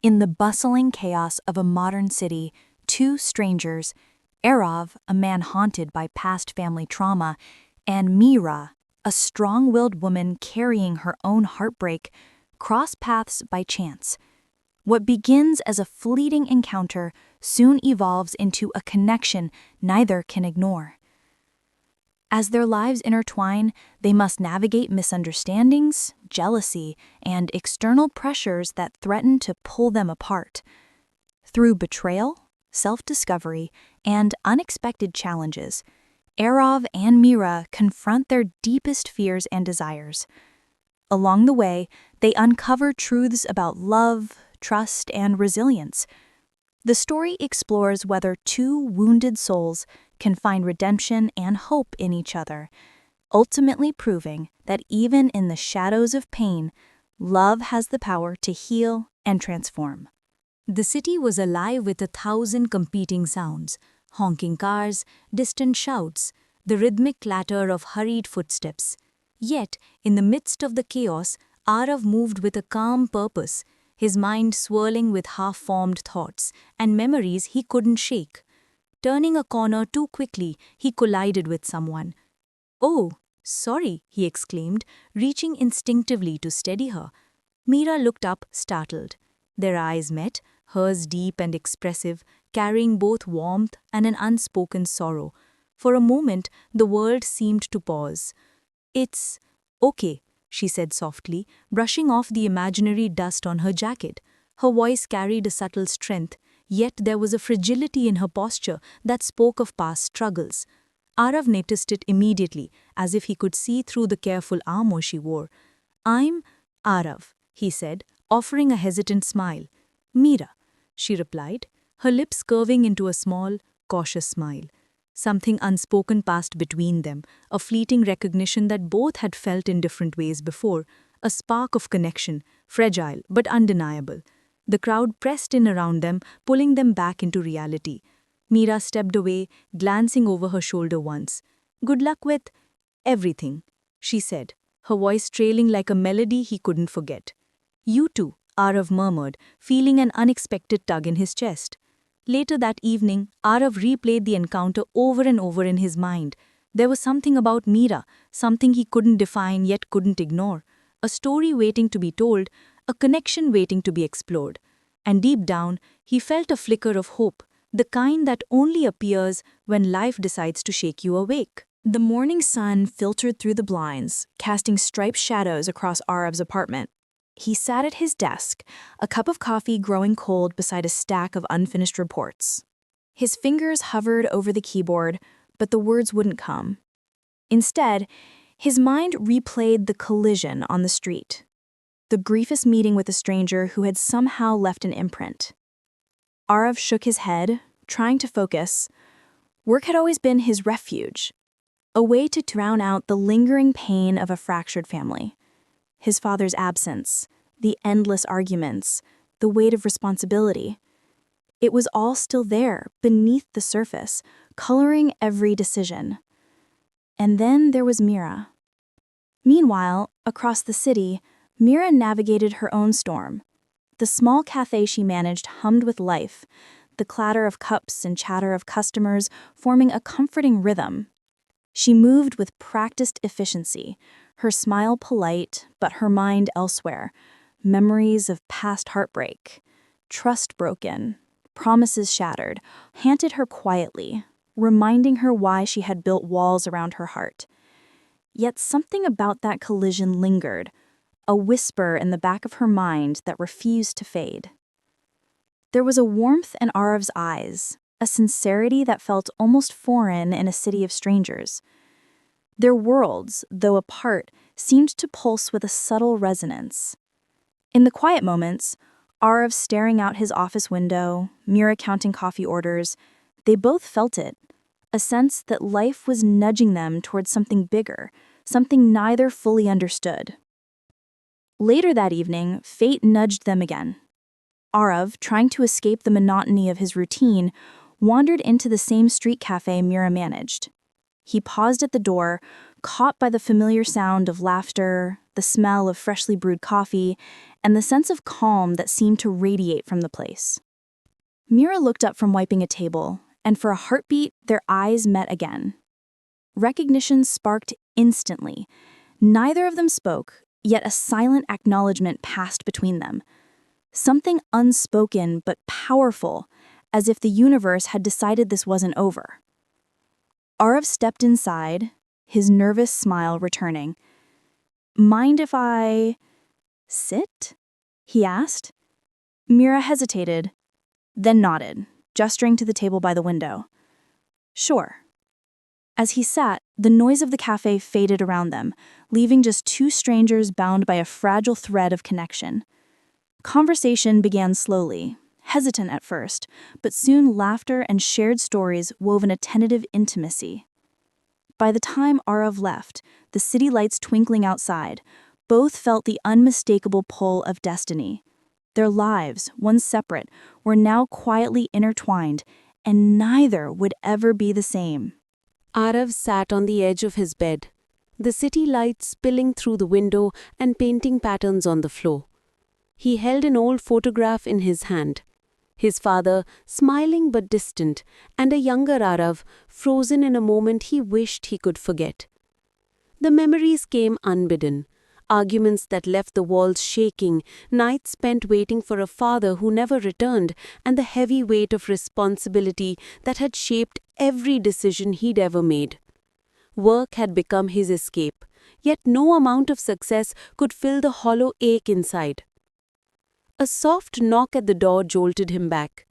In the bustling chaos of a modern city, two strangers, Arav, a man haunted by past family trauma, and Mira, a strong-willed woman carrying her own heartbreak, cross paths by chance. What begins as a fleeting encounter soon evolves into a connection neither can ignore. As their lives intertwine, they must navigate misunderstandings, jealousy, and external pressures that threaten to pull them apart. Through betrayal, self-discovery, and unexpected challenges, Arav and Mira confront their deepest fears and desires. Along the way, they uncover truths about love, trust, and resilience. The story explores whether two wounded souls can find redemption and hope in each other, ultimately proving that even in the shadows of pain, love has the power to heal and transform. The city was alive with 1,000 competing sounds: honking cars, distant shouts, the rhythmic clatter of hurried footsteps. Yet, in the midst of the chaos, Arav moved with a calm purpose, his mind swirling with half-formed thoughts and memories he couldn't shake. Turning a corner too quickly, he collided with someone. "Oh, sorry," he exclaimed, reaching instinctively to steady her. Mira looked up, startled. Their eyes met, hers deep and expressive, carrying both warmth and an unspoken sorrow. For a moment, the world seemed to pause. "It's okay," she said softly, brushing off the imaginary dust on her jacket. Her voice carried a subtle strength, yet there was a fragility in her posture that spoke of past struggles. Arav noticed it immediately, as if he could see through the careful armor she wore. "I'm Arav," he said, offering a hesitant smile. "Mira," she replied, her lips curving into a small, cautious smile. Something unspoken passed between them, a fleeting recognition that both had felt in different ways before, a spark of connection, fragile but undeniable. The crowd pressed in around them, pulling them back into reality. Mira stepped away, glancing over her shoulder once. "Good luck with everything," she said, her voice trailing like a melody he couldn't forget. "You too," Arav murmured, feeling an unexpected tug in his chest. Later that evening, Arav replayed the encounter over and over in his mind. There was something about Mira, something he couldn't define yet couldn't ignore. A story waiting to be told, a connection waiting to be explored. And deep down, he felt a flicker of hope, the kind that only appears when life decides to shake you awake. The morning sun filtered through the blinds, casting striped shadows across Arav's apartment. He sat at his desk, a cup of coffee growing cold beside a stack of unfinished reports. His fingers hovered over the keyboard, but the words wouldn't come. Instead, his mind replayed the collision on the street, the grievous meeting with a stranger who had somehow left an imprint. Arav shook his head, trying to focus. Work had always been his refuge, a way to drown out the lingering pain of a fractured family. His father's absence, the endless arguments, the weight of responsibility. It was all still there, beneath the surface, coloring every decision. And then there was Mira. Meanwhile, across the city, Mira navigated her own storm. The small cafe she managed hummed with life, the clatter of cups and chatter of customers forming a comforting rhythm. She moved with practiced efficiency, her smile polite, but her mind elsewhere. Memories of past heartbreak, trust broken, promises shattered, haunted her quietly, reminding her why she had built walls around her heart. Yet something about that collision lingered, a whisper in the back of her mind that refused to fade. There was a warmth in Arav's eyes, a sincerity that felt almost foreign in a city of strangers. Their worlds, though apart, seemed to pulse with a subtle resonance. In the quiet moments, Arav staring out his office window, Mira counting coffee orders, they both felt it, a sense that life was nudging them towards something bigger, something neither fully understood. Later that evening, fate nudged them again. Arav, trying to escape the monotony of his routine, wandered into the same street cafe Mira managed. He paused at the door, caught by the familiar sound of laughter, the smell of freshly brewed coffee, and the sense of calm that seemed to radiate from the place. Mira looked up from wiping a table, and for a heartbeat, their eyes met again. Recognition sparked instantly. Neither of them spoke, yet a silent acknowledgement passed between them. Something unspoken but powerful, as if the universe had decided this wasn't over. Arav stepped inside, his nervous smile returning. "Mind if I sit?" he asked. Mira hesitated, then nodded, gesturing to the table by the window. "Sure." As he sat, the noise of the cafe faded around them, leaving just two strangers bound by a fragile thread of connection. Conversation began slowly, hesitant at first, but soon laughter and shared stories wove in a tentative intimacy. By the time Arav left, the city lights twinkling outside, both felt the unmistakable pull of destiny. Their lives, once separate, were now quietly intertwined, and neither would ever be the same. Arav sat on the edge of his bed, the city lights spilling through the window and painting patterns on the floor. He held an old photograph in his hand. His father, smiling but distant, and a younger Arav, frozen in a moment he wished he could forget. The memories came unbidden. Arguments that left the walls shaking, nights spent waiting for a father who never returned, and the heavy weight of responsibility that had shaped every decision he'd ever made. Work had become his escape, yet no amount of success could fill the hollow ache inside. A soft knock at the door jolted him back.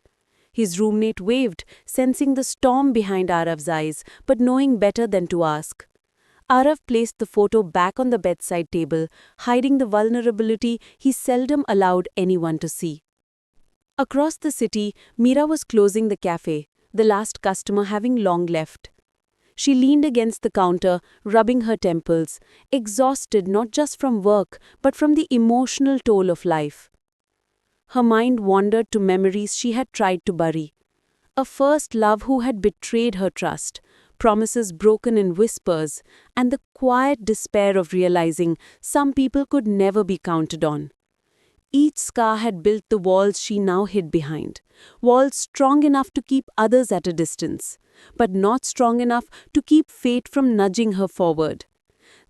His roommate waved, sensing the storm behind Arav's eyes, but knowing better than to ask. Arav placed the photo back on the bedside table, hiding the vulnerability he seldom allowed anyone to see. Across the city, Mira was closing the cafe, the last customer having long left. She leaned against the counter, rubbing her temples, exhausted not just from work, but from the emotional toll of life. Her mind wandered to memories she had tried to bury. A first love who had betrayed her trust, promises broken in whispers, and the quiet despair of realizing some people could never be counted on. Each scar had built the walls she now hid behind, walls strong enough to keep others at a distance, but not strong enough to keep fate from nudging her forward.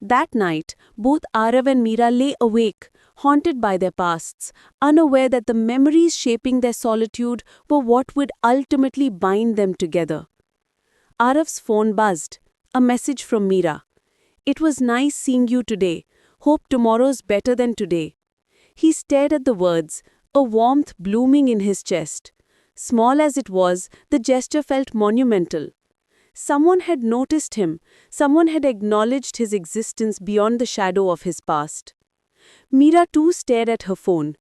That night, both Arav and Mira lay awake, haunted by their pasts, unaware that the memories shaping their solitude were what would ultimately bind them together. Arav's phone buzzed, a message from Mira. "It was nice seeing you today. Hope tomorrow's better than today." He stared at the words, a warmth blooming in his chest. Small as it was, the gesture felt monumental. Someone had noticed him, someone had acknowledged his existence beyond the shadow of his past. Mira too stared at her phone.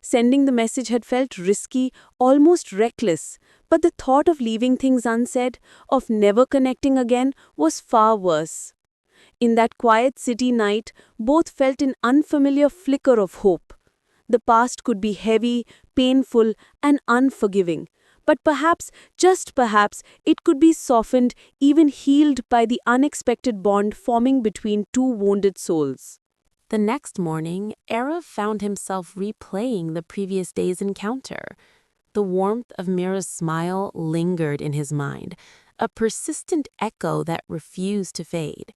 Sending the message had felt risky, almost reckless, but the thought of leaving things unsaid, of never connecting again, was far worse. In that quiet city night, both felt an unfamiliar flicker of hope. The past could be heavy, painful, and unforgiving, but perhaps, just perhaps, it could be softened, even healed by the unexpected bond forming between two wounded souls. The next morning, Arav found himself replaying the previous day's encounter. The warmth of Mira's smile lingered in his mind, a persistent echo that refused to fade.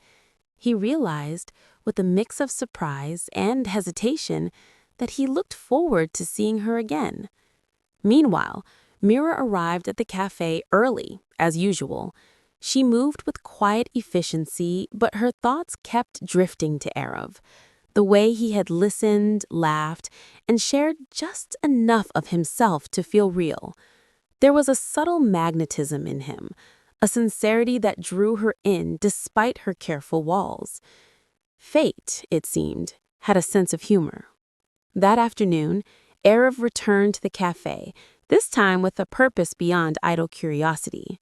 He realized, with a mix of surprise and hesitation, that he looked forward to seeing her again. Meanwhile, Mira arrived at the cafe early, as usual. She moved with quiet efficiency, but her thoughts kept drifting to Arav. The way he had listened, laughed, and shared just enough of himself to feel real. There was a subtle magnetism in him, a sincerity that drew her in despite her careful walls. Fate, it seemed, had a sense of humor. That afternoon, Arav returned to the cafe, this time with a purpose beyond idle curiosity.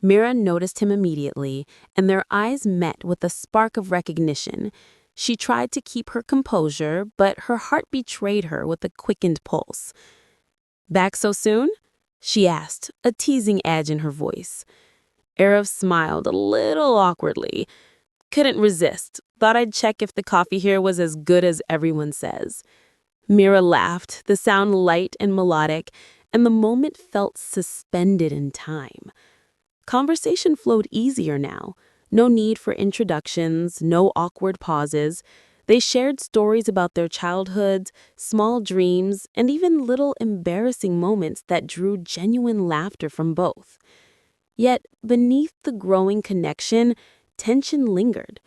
Mira noticed him immediately, and their eyes met with a spark of recognition. She tried to keep her composure, but her heart betrayed her with a quickened pulse. "Back so soon?" she asked, a teasing edge in her voice. Arav smiled a little awkwardly. Couldn't resist. Thought I'd check if the coffee here was as good as everyone says. Mira laughed, the sound light and melodic, and the moment felt suspended in time. Conversation flowed easier now. No need for introductions, no awkward pauses. They shared stories about their childhoods, small dreams, and even little embarrassing moments that drew genuine laughter from both. Yet, beneath the growing connection, tension lingered.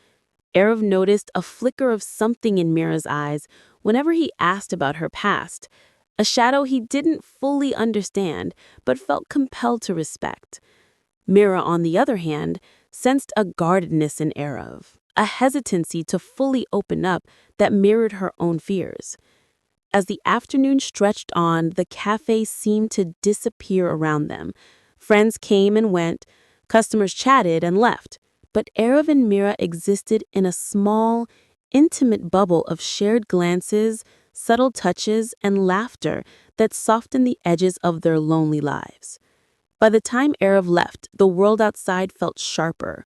Arav noticed a flicker of something in Mira's eyes whenever he asked about her past, a shadow he didn't fully understand but felt compelled to respect. Mira, on the other hand, sensed a guardedness in Arav, a hesitancy to fully open up that mirrored her own fears. As the afternoon stretched on, the cafe seemed to disappear around them. Friends came and went, customers chatted and left, but Arav and Mira existed in a small, intimate bubble of shared glances, subtle touches, and laughter that softened the edges of their lonely lives. By the time Arav left, the world outside felt sharper,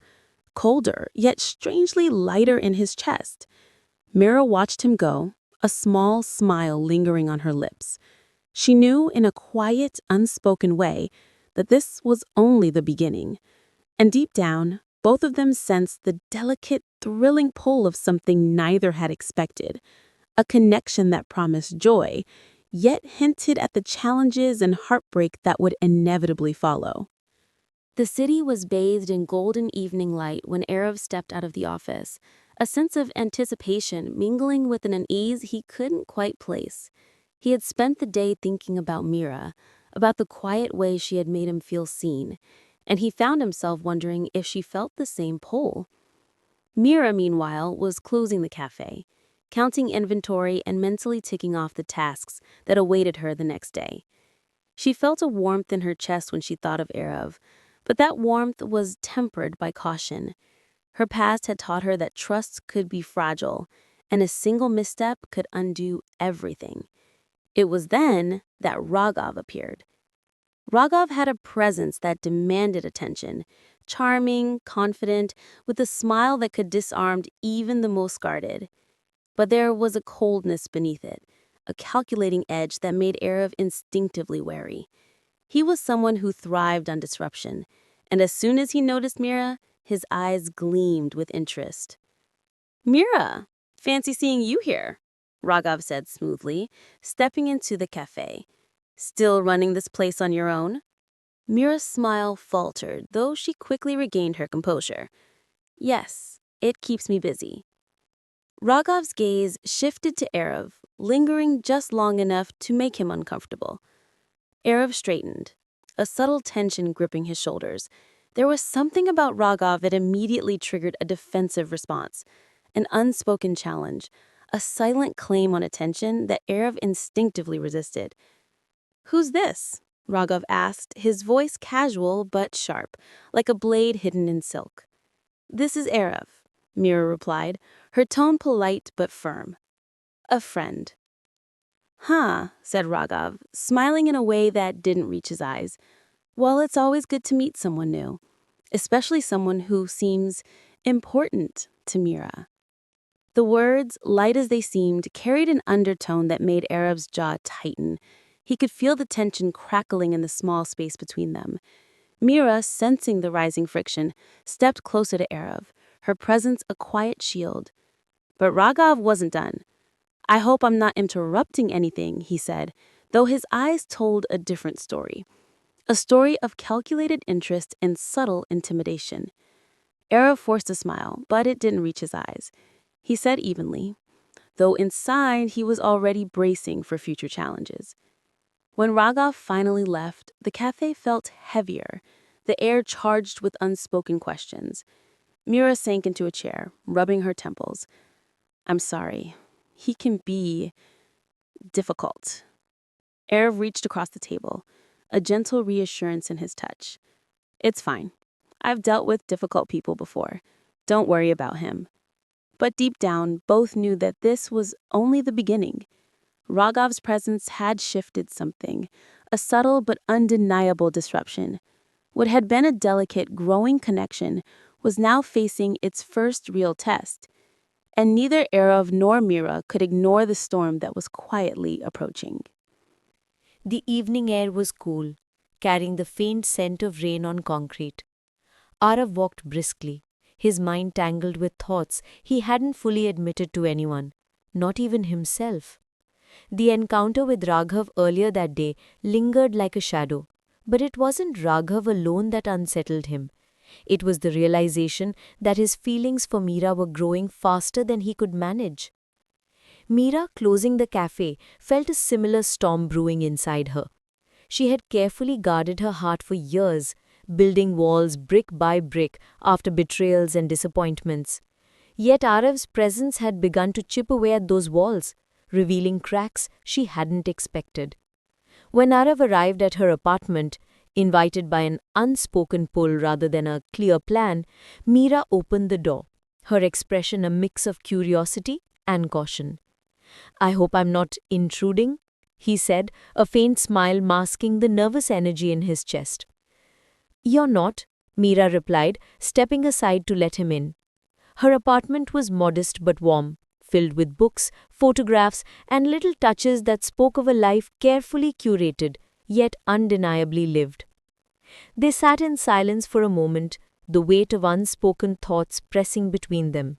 colder, yet strangely lighter in his chest. Mira watched him go, a small smile lingering on her lips. She knew in a quiet, unspoken way that this was only the beginning. And deep down, both of them sensed the delicate, thrilling pull of something neither had expected, a connection that promised joy, yet hinted at the challenges and heartbreak that would inevitably follow. The city was bathed in golden evening light when Arav stepped out of the office, a sense of anticipation mingling with an unease he couldn't quite place. He had spent the day thinking about Mira, about the quiet way she had made him feel seen, and he found himself wondering if she felt the same pull. Mira, meanwhile, was closing the cafe, counting inventory and mentally ticking off the tasks that awaited her the next day. She felt a warmth in her chest when she thought of Arav, but that warmth was tempered by caution. Her past had taught her that trust could be fragile, and a single misstep could undo everything. It was then that Raghav appeared. Raghav had a presence that demanded attention, charming, confident, with a smile that could disarm even the most guarded. But there was a coldness beneath it, a calculating edge that made Arav instinctively wary. He was someone who thrived on disruption, and as soon as he noticed Mira, his eyes gleamed with interest. "Mira, fancy seeing you here," Raghav said smoothly, stepping into the cafe. "Still running this place on your own?" Mira's smile faltered, though she quickly regained her composure. "Yes, it keeps me busy." Raghav's gaze shifted to Arav, lingering just long enough to make him uncomfortable. Arav straightened, a subtle tension gripping his shoulders. There was something about Raghav that immediately triggered a defensive response, an unspoken challenge, a silent claim on attention that Arav instinctively resisted. "Who's this?" Raghav asked, his voice casual but sharp, like a blade hidden in silk. "This is Arav," Mira replied, her tone polite but firm. "A friend." "Huh," said Raghav, smiling in a way that didn't reach his eyes. "Well, it's always good to meet someone new, especially someone who seems important to Mira." The words, light as they seemed, carried an undertone that made Arav's jaw tighten. He could feel the tension crackling in the small space between them. Mira, sensing the rising friction, stepped closer to Arav, her presence a quiet shield. But Raghav wasn't done. "I hope I'm not interrupting anything," he said, though his eyes told a different story. A story of calculated interest and subtle intimidation. Arav forced a smile, but it didn't reach his eyes. He said evenly, though inside he was already bracing for future challenges. When Raghav finally left, the cafe felt heavier, the air charged with unspoken questions. Mira sank into a chair, rubbing her temples. "I'm sorry. He can be difficult." Arav reached across the table, a gentle reassurance in his touch. "It's fine. I've dealt with difficult people before. Don't worry about him." But deep down, both knew that this was only the beginning. Raghav's presence had shifted something, a subtle but undeniable disruption. What had been a delicate, growing connection was now facing its first real test, and neither Arav nor Mira could ignore the storm that was quietly approaching. The evening air was cool, carrying the faint scent of rain on concrete. Arav walked briskly, his mind tangled with thoughts he hadn't fully admitted to anyone, not even himself. The encounter with Raghav earlier that day lingered like a shadow, but it wasn't Raghav alone that unsettled him. It was the realization that his feelings for Meera were growing faster than he could manage. Meera, closing the cafe, felt a similar storm brewing inside her. She had carefully guarded her heart for years, building walls brick by brick after betrayals and disappointments. Yet Arav's presence had begun to chip away at those walls, revealing cracks she hadn't expected. When Arav arrived at her apartment, invited by an unspoken pull rather than a clear plan, Meera opened the door, her expression a mix of curiosity and caution. "I hope I'm not intruding," he said, a faint smile masking the nervous energy in his chest. "You're not," Meera replied, stepping aside to let him in. Her apartment was modest but warm, filled with books, photographs, and little touches that spoke of a life carefully curated, yet undeniably lived. They sat in silence for a moment, the weight of unspoken thoughts pressing between them.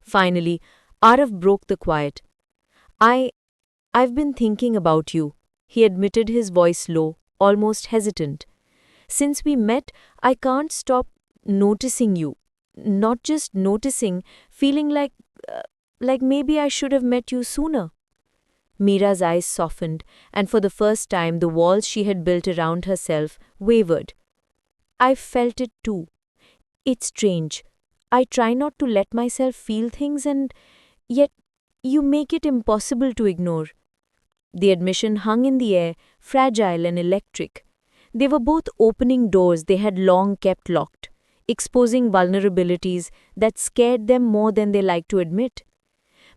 Finally, Arav broke the quiet. I've been thinking about you," he admitted, his voice low, almost hesitant. "Since we met, I can't stop noticing you. Not just noticing, feeling like maybe I should have met you sooner." Meera's eyes softened, and for the first time the walls she had built around herself wavered. "I felt it too. It's strange. I try not to let myself feel things, and yet you make it impossible to ignore." The admission hung in the air, fragile and electric. They were both opening doors they had long kept locked, exposing vulnerabilities that scared them more than they liked to admit.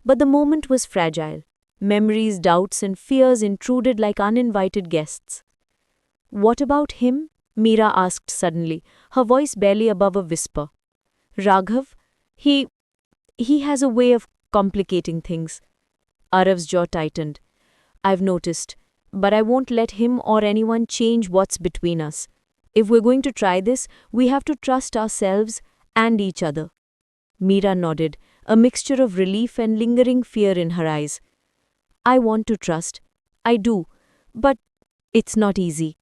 But the moment was fragile. Memories, doubts, and fears intruded like uninvited guests. "What about him?" Meera asked suddenly, her voice barely above a whisper. "Raghav? He has a way of complicating things." Arav's jaw tightened. "I've noticed, but I won't let him or anyone change what's between us. If we're going to try this, we have to trust ourselves and each other." Meera nodded, a mixture of relief and lingering fear in her eyes. "I want to trust. I do. But it's not easy."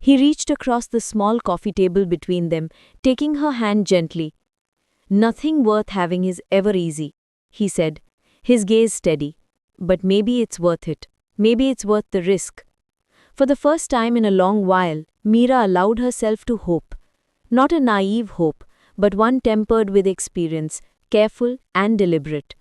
He reached across the small coffee table between them, taking her hand gently. "Nothing worth having is ever easy," he said, his gaze steady. "But maybe it's worth it. Maybe it's worth the risk." For the first time in a long while, Meera allowed herself to hope. Not a naive hope, but one tempered with experience, careful and deliberate.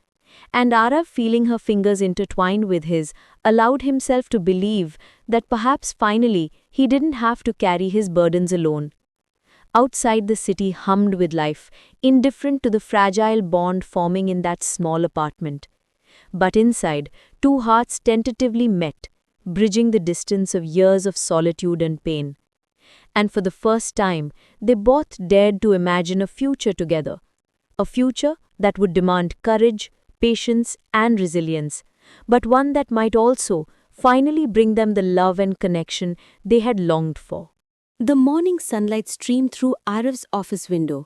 And Arav, feeling her fingers intertwined with his, allowed himself to believe that perhaps finally he didn't have to carry his burdens alone. Outside, the city hummed with life, indifferent to the fragile bond forming in that small apartment. But inside, two hearts tentatively met, bridging the distance of years of solitude and pain. And for the first time, they both dared to imagine a future together. A future that would demand courage, patience, and resilience, but one that might also finally bring them the love and connection they had longed for. The morning sunlight streamed through Arav's office window,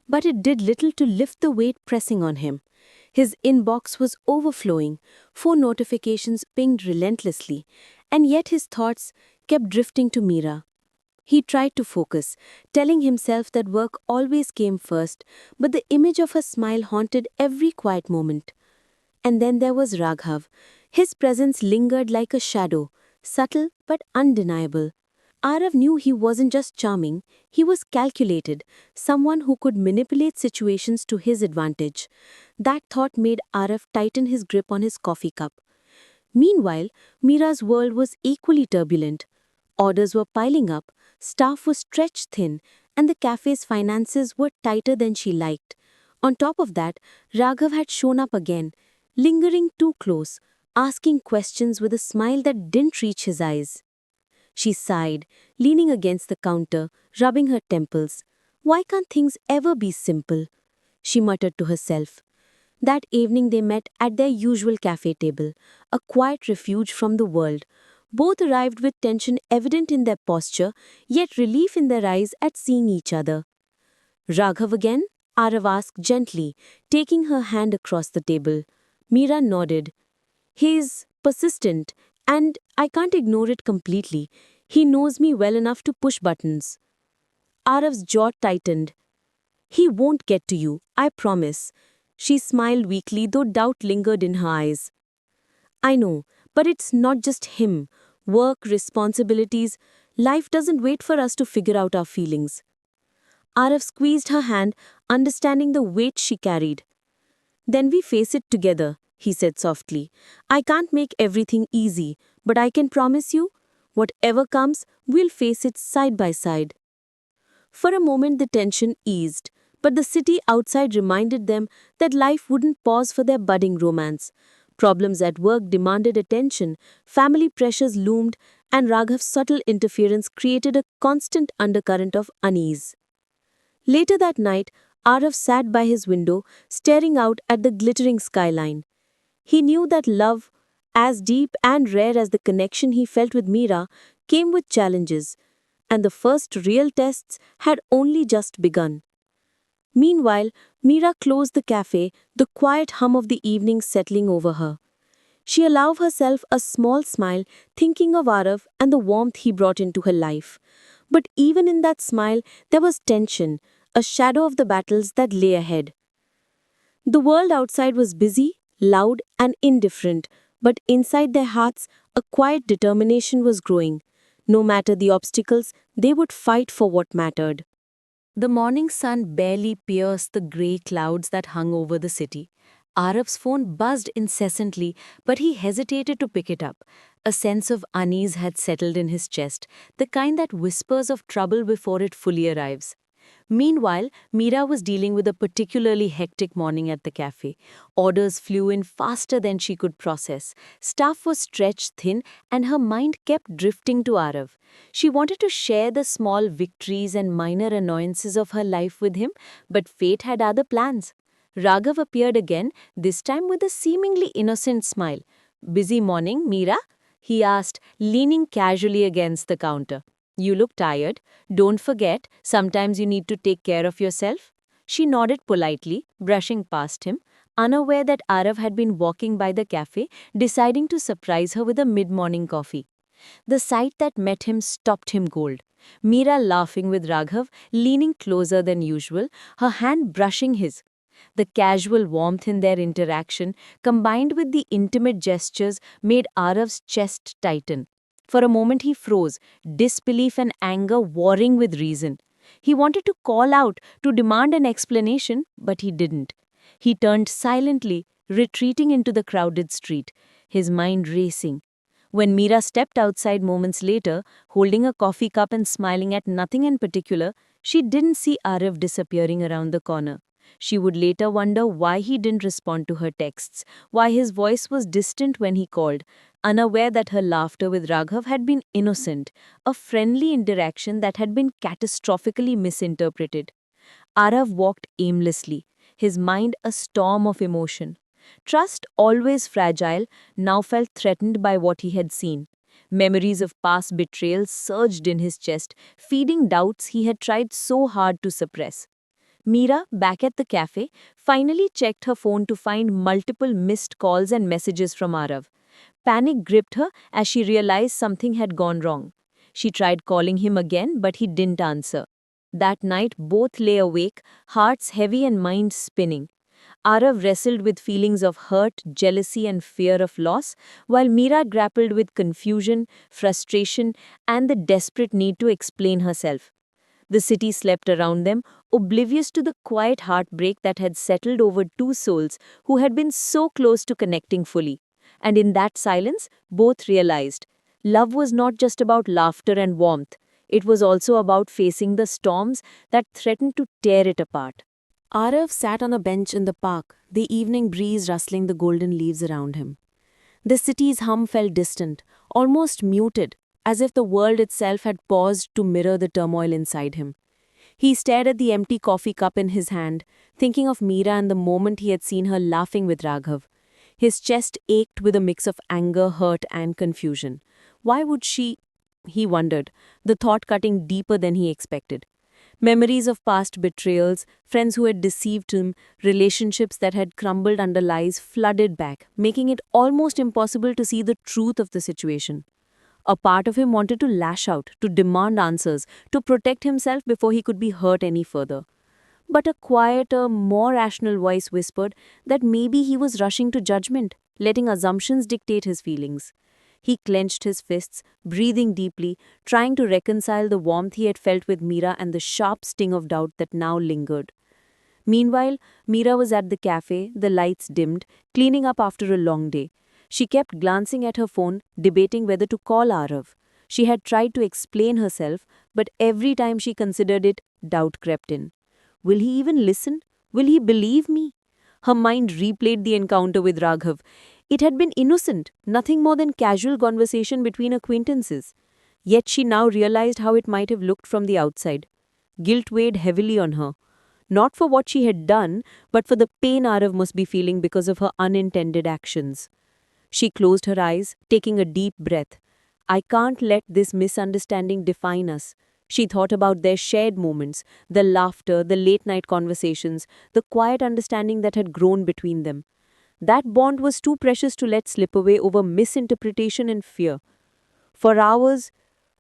but it did little to lift the weight pressing on him. His inbox was overflowing, phone notifications pinged relentlessly, and yet his thoughts kept drifting to Meera. He tried to focus, telling himself that work always came first, but the image of her smile haunted every quiet moment. And then there was Raghav. His presence lingered like a shadow, subtle but undeniable. Arav knew he wasn't just charming, he was calculated, someone who could manipulate situations to his advantage. That thought made Arav tighten his grip on his coffee cup. Meanwhile, Meera's world was equally turbulent. Orders were piling up, staff was stretched thin, and the cafe's finances were tighter than she liked. On top of that, Raghav had shown up again, lingering too close, asking questions with a smile that didn't reach his eyes. She sighed, leaning against the counter, rubbing her temples. Why can't things ever be simple? She muttered to herself. That evening they met at their usual cafe table, a quiet refuge from the world. Both arrived with tension evident in their posture, yet relief in their eyes at seeing each other. Raghav again? Arav asked gently, taking her hand across the table. Meera nodded. He's persistent, and I can't ignore it completely. He knows me well enough to push buttons. Arav's jaw tightened. He won't get to you, I promise. She smiled weakly, though doubt lingered in her eyes. I know, but it's not just him. Work, responsibilities, life doesn't wait for us to figure out our feelings. Arav squeezed her hand, understanding the weight she carried. Then we face it together, he said softly. I can't make everything easy, but I can promise you, whatever comes, we'll face it side by side. For a moment the tension eased, but the city outside reminded them that life wouldn't pause for their budding romance. Problems at work demanded attention, family pressures loomed, and Raghav's subtle interference created a constant undercurrent of unease. Later that night, Arav sat by his window, staring out at the glittering skyline. He knew that love, as deep and rare as the connection he felt with Meera, came with challenges, and the first real tests had only just begun. Meanwhile, Meera closed the cafe, the quiet hum of the evening settling over her. She allowed herself a small smile, thinking of Arav and the warmth he brought into her life. But even in that smile, there was tension, a shadow of the battles that lay ahead. The world outside was busy, loud, and indifferent, but inside their hearts, a quiet determination was growing. No matter the obstacles, they would fight for what mattered. The morning sun barely pierced the grey clouds that hung over the city. Arav's phone buzzed incessantly, but he hesitated to pick it up. A sense of unease had settled in his chest, the kind that whispers of trouble before it fully arrives. Meanwhile, Meera was dealing with a particularly hectic morning at the cafe. Orders flew in faster than she could process. Staff was stretched thin, and her mind kept drifting to Arav. She wanted to share the small victories and minor annoyances of her life with him, but fate had other plans. Raghav appeared again, this time with a seemingly innocent smile. "Busy morning, Meera?" he asked, leaning casually against the counter. "You look tired. Don't forget, sometimes you need to take care of yourself." She nodded politely, brushing past him, unaware that Arav had been walking by the cafe, deciding to surprise her with a mid-morning coffee. The sight that met him stopped him cold. Meera laughing with Raghav, leaning closer than usual, her hand brushing his. The casual warmth in their interaction, combined with the intimate gestures, made Arav's chest tighten. For a moment he froze, disbelief and anger warring with reason. He wanted to call out, to demand an explanation, but he didn't. He turned silently, retreating into the crowded street, his mind racing. When Meera stepped outside moments later, holding a coffee cup and smiling at nothing in particular, she didn't see Arav disappearing around the corner. She would later wonder why he didn't respond to her texts, why his voice was distant when he called, unaware that her laughter with Raghav had been innocent, a friendly interaction that had been catastrophically misinterpreted. Arav walked aimlessly, his mind a storm of emotion. Trust, always fragile, now felt threatened by what he had seen. Memories of past betrayals surged in his chest, feeding doubts he had tried so hard to suppress. Meera, back at the cafe, finally checked her phone to find multiple missed calls and messages from Arav. Panic gripped her as she realized something had gone wrong. She tried calling him again, but he didn't answer. That night, both lay awake, hearts heavy and minds spinning. Arav wrestled with feelings of hurt, jealousy, and fear of loss, while Meera grappled with confusion, frustration, and the desperate need to explain herself. The city slept around them, oblivious to the quiet heartbreak that had settled over two souls who had been so close to connecting fully. And in that silence, both realized love was not just about laughter and warmth, it was also about facing the storms that threatened to tear it apart. Arav sat on a bench in the park, the evening breeze rustling the golden leaves around him. The city's hum felt distant, almost muted, as if the world itself had paused to mirror the turmoil inside him. He stared at the empty coffee cup in his hand, thinking of Meera and the moment he had seen her laughing with Raghav. His chest ached with a mix of anger, hurt, and confusion. Why would she? He wondered, the thought cutting deeper than he expected. Memories of past betrayals, friends who had deceived him, relationships that had crumbled under lies flooded back, making it almost impossible to see the truth of the situation. A part of him wanted to lash out, to demand answers, to protect himself before he could be hurt any further. But a quieter, more rational voice whispered that maybe he was rushing to judgment, letting assumptions dictate his feelings. He clenched his fists, breathing deeply, trying to reconcile the warmth he had felt with Meera and the sharp sting of doubt that now lingered. Meanwhile, Meera was at the cafe, the lights dimmed, cleaning up after a long day. She kept glancing at her phone, debating whether to call Arav. She had tried to explain herself, but every time she considered it, doubt crept in. Will he even listen? Will he believe me? Her mind replayed the encounter with Raghav. It had been innocent, nothing more than casual conversation between acquaintances. Yet she now realized how it might have looked from the outside. Guilt weighed heavily on her. Not for what she had done, but for the pain Arav must be feeling because of her unintended actions. She closed her eyes, taking a deep breath. I can't let this misunderstanding define us. She thought about their shared moments, the laughter, the late-night conversations, the quiet understanding that had grown between them. That bond was too precious to let slip away over misinterpretation and fear. For hours,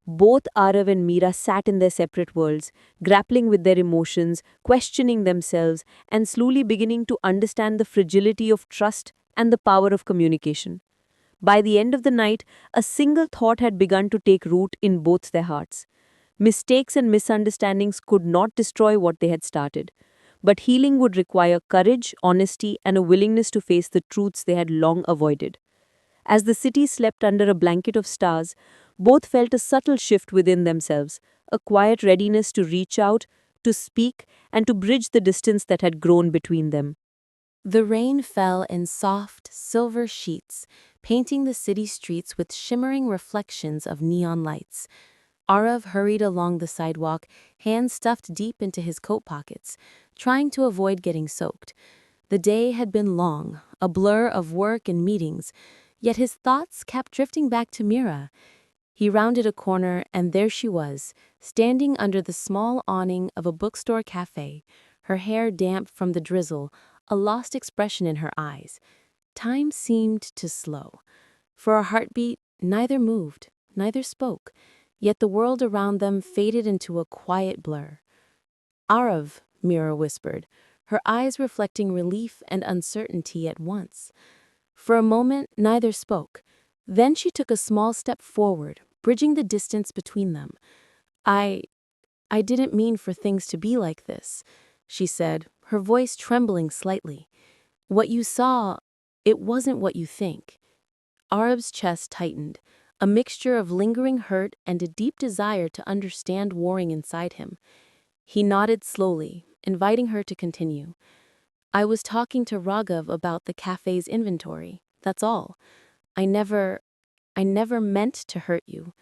both Arav and Meera sat in their separate worlds, grappling with their emotions, questioning themselves, and slowly beginning to understand the fragility of trust and the power of communication. By the end of the night, a single thought had begun to take root in both their hearts. Mistakes and misunderstandings could not destroy what they had started, but healing would require courage, honesty, and a willingness to face the truths they had long avoided. As the city slept under a blanket of stars, both felt a subtle shift within themselves, a quiet readiness to reach out, to speak, and to bridge the distance that had grown between them. The rain fell in soft, silver sheets, painting the city streets with shimmering reflections of neon lights. Arav hurried along the sidewalk, hands stuffed deep into his coat pockets, trying to avoid getting soaked. The day had been long, a blur of work and meetings, yet his thoughts kept drifting back to Meera. He rounded a corner, and there she was, standing under the small awning of a bookstore cafe, her hair damp from the drizzle, a lost expression in her eyes. Time seemed to slow. For a heartbeat, neither moved, neither spoke, yet the world around them faded into a quiet blur. Arav, Meera whispered, her eyes reflecting relief and uncertainty at once. For a moment, neither spoke. Then she took a small step forward, bridging the distance between them. I didn't mean for things to be like this, she said, her voice trembling slightly. What you saw, it wasn't what you think. Arav's chest tightened, a mixture of lingering hurt and a deep desire to understand warring inside him. He nodded slowly, inviting her to continue. I was talking to Raghav about the cafe's inventory, that's all. I never meant to hurt you.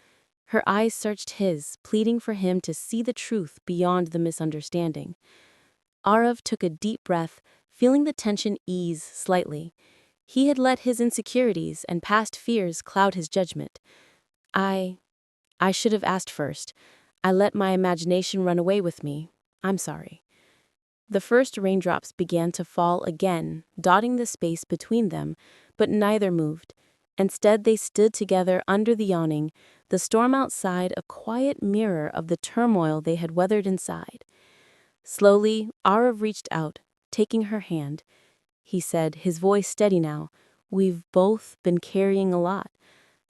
Her eyes searched his, pleading for him to see the truth beyond the misunderstanding. Arav took a deep breath, feeling the tension ease slightly. He had let his insecurities and past fears cloud his judgment. I should have asked first. I let my imagination run away with me. I'm sorry. The first raindrops began to fall again, dotting the space between them, but neither moved. Instead, they stood together under the awning, the storm outside a quiet mirror of the turmoil they had weathered inside. Slowly, Arav reached out, taking her hand. He said, his voice steady now, we've both been carrying a lot,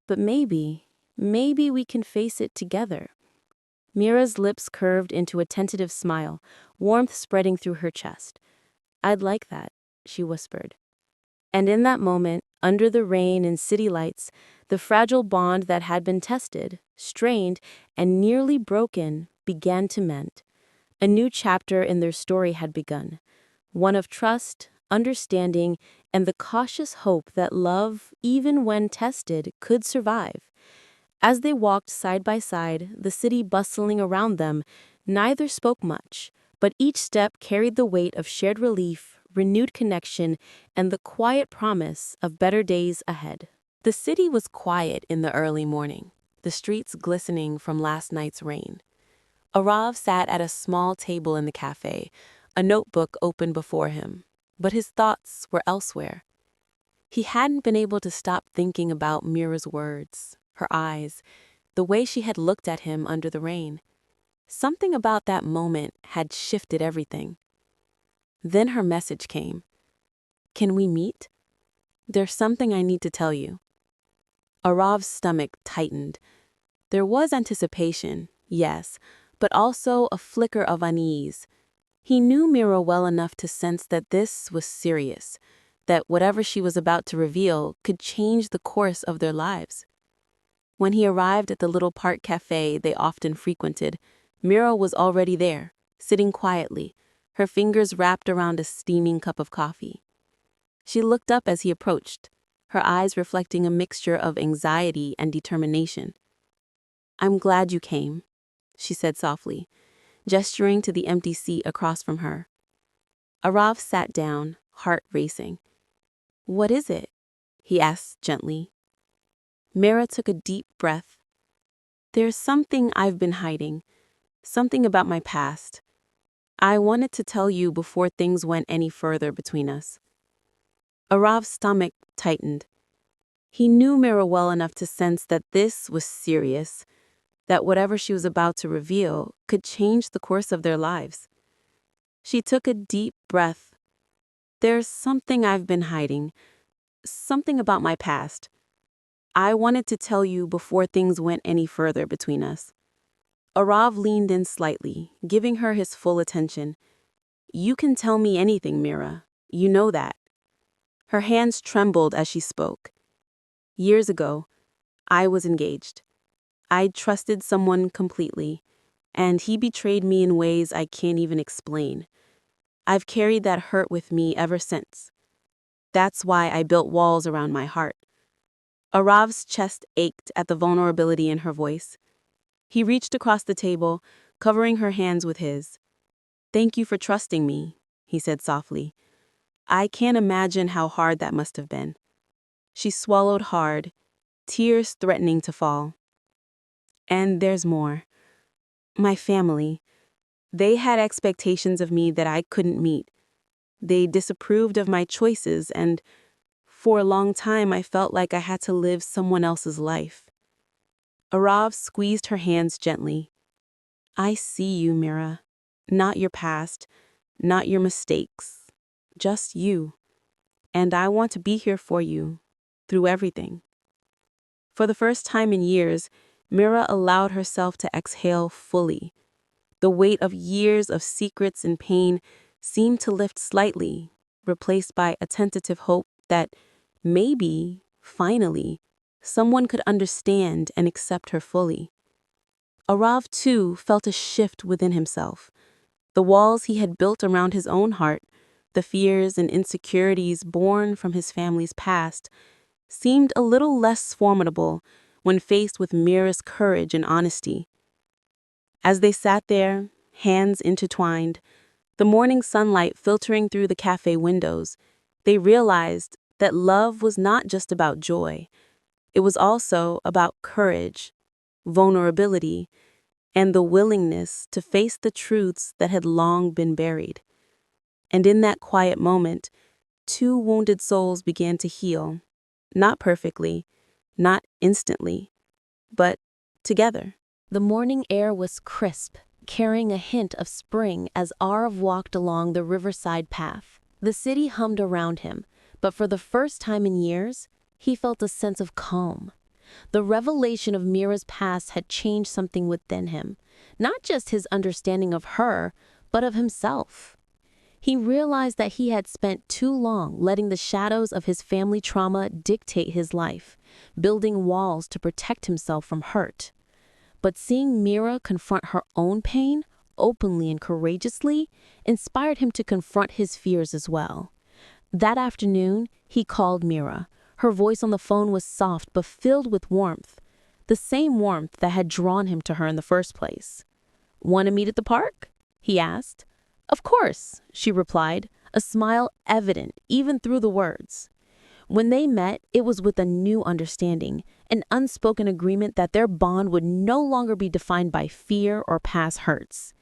but maybe we can face it together. Mira's lips curved into a tentative smile, warmth spreading through her chest. I'd like that, she whispered. And in that moment, under the rain and city lights, the fragile bond that had been tested, strained, and nearly broken began to mend. A new chapter in their story had begun, one of trust, understanding, and the cautious hope that love, even when tested, could survive. As they walked side by side, the city bustling around them, Neither spoke much, but each step carried the weight of shared relief, renewed connection, and the quiet promise of better days ahead. The city was quiet in the early morning, the streets glistening from last night's rain. Arav sat at a small table in the cafe, a notebook open before him, but his thoughts were elsewhere. He hadn't been able to stop thinking about Mira's words, her eyes, the way she had looked at him under the rain. Something about that moment had shifted everything. Then her message came. "Can we meet? There's something I need to tell you." Arav's stomach tightened. There was anticipation, yes, but also a flicker of unease. He knew Mira well enough to sense that this was serious, that whatever she was about to reveal could change the course of their lives. When he arrived at the little park cafe they often frequented, Mira was already there, sitting quietly, her fingers wrapped around a steaming cup of coffee. She looked up as he approached, her eyes reflecting a mixture of anxiety and determination. "I'm glad you came," she said softly, gesturing to the empty seat across from her. Arav sat down, heart racing. "What is it?" he asked gently. Mira took a deep breath. "There's something I've been hiding, something about my past. I wanted to tell you before things went any further between us." Arav's stomach tightened. He knew Mira well enough to sense that this was serious, that whatever she was about to reveal could change the course of their lives. She took a deep breath. "There's something I've been hiding, something about my past. I wanted to tell you before things went any further between us." Arav leaned in slightly, giving her his full attention. "You can tell me anything, Mira. You know that." Her hands trembled as she spoke. "Years ago, I was engaged. I trusted someone completely, and he betrayed me in ways I can't even explain. I've carried that hurt with me ever since. That's why I built walls around my heart." Arav's chest ached at the vulnerability in her voice. He reached across the table, covering her hands with his. "Thank you for trusting me," he said softly. "I can't imagine how hard that must have been." She swallowed hard, tears threatening to fall. "And there's more. My family. They had expectations of me that I couldn't meet. They disapproved of my choices, and for a long time I felt like I had to live someone else's life." Arav squeezed her hands gently. "I see you, Mira. Not your past, not your mistakes. Just you. And I want to be here for you, through everything." For the first time in years, Mira allowed herself to exhale fully. The weight of years of secrets and pain seemed to lift slightly, replaced by a tentative hope that maybe, finally, someone could understand and accept her fully. Arav, too, felt a shift within himself. The walls he had built around his own heart, the fears and insecurities born from his family's past, seemed a little less formidable when faced with Mira's courage and honesty. As they sat there, hands intertwined, the morning sunlight filtering through the cafe windows, they realized that love was not just about joy. It was also about courage, vulnerability, and the willingness to face the truths that had long been buried. And in that quiet moment, two wounded souls began to heal, not perfectly, not instantly, but together. The morning air was crisp, carrying a hint of spring as Arav walked along the riverside path. The city hummed around him, but for the first time in years, he felt a sense of calm. The revelation of Mira's past had changed something within him, not just his understanding of her, but of himself. He realized that he had spent too long letting the shadows of his family trauma dictate his life, building walls to protect himself from hurt. But seeing Mira confront her own pain, openly and courageously, inspired him to confront his fears as well. That afternoon, he called Mira. Her voice on the phone was soft but filled with warmth, the same warmth that had drawn him to her in the first place. "Want to meet at the park?" he asked. "Of course," she replied, a smile evident even through the words. When they met, it was with a new understanding, an unspoken agreement that their bond would no longer be defined by fear or past hurts.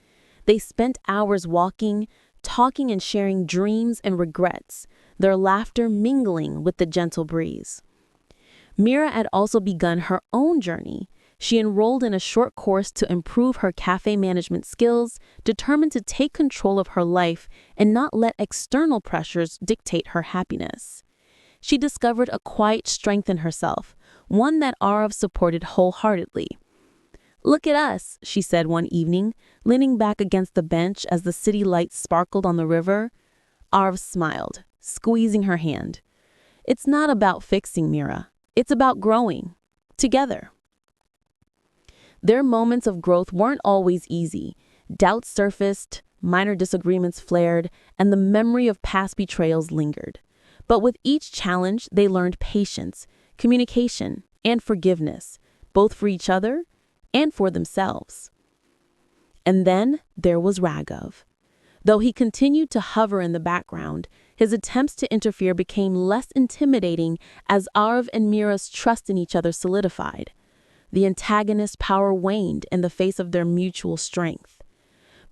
They spent hours walking, talking and sharing dreams and regrets, their laughter mingling with the gentle breeze. Mira had also begun her own journey. She enrolled in a short course to improve her cafe management skills, determined to take control of her life and not let external pressures dictate her happiness. She discovered a quiet strength in herself, one that Arav supported wholeheartedly. "Look at us," she said one evening, leaning back against the bench as the city lights sparkled on the river. Arav smiled, squeezing her hand. "It's not about fixing, Mira. It's about growing. Together." Their moments of growth weren't always easy. Doubts surfaced, minor disagreements flared, and the memory of past betrayals lingered. But with each challenge, they learned patience, communication, and forgiveness, both for each other and for themselves. And then there was Raghav. Though he continued to hover in the background, his attempts to interfere became less intimidating as Arav and Mira's trust in each other solidified. The antagonist's power waned in the face of their mutual strength.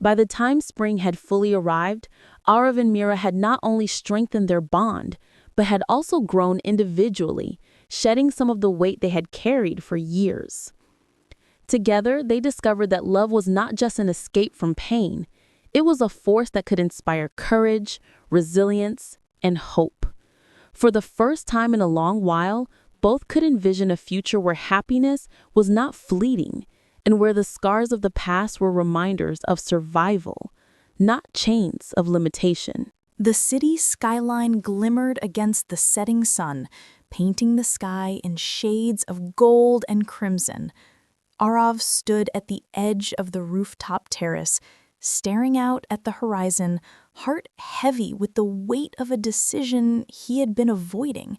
By the time spring had fully arrived, Arav and Mira had not only strengthened their bond, but had also grown individually, shedding some of the weight they had carried for years. Together, they discovered that love was not just an escape from pain. It was a force that could inspire courage, resilience, and hope. For the first time in a long while, both could envision a future where happiness was not fleeting and where the scars of the past were reminders of survival, not chains of limitation. The city skyline glimmered against the setting sun, painting the sky in shades of gold and crimson. Arav stood at the edge of the rooftop terrace, staring out at the horizon, heart heavy with the weight of a decision he had been avoiding.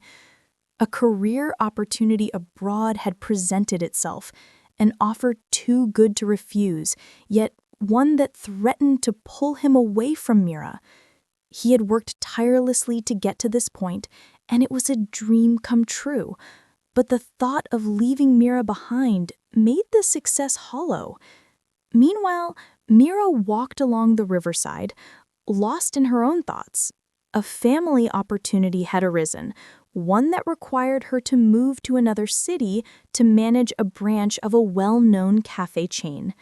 A career opportunity abroad had presented itself, an offer too good to refuse, yet one that threatened to pull him away from Mira. He had worked tirelessly to get to this point, and it was a dream come true. But the thought of leaving Mira behind made the success hollow. Meanwhile, Mira walked along the riverside, lost in her own thoughts. A family opportunity had arisen, one that required her to move to another city to manage a branch of a well-known cafe chain.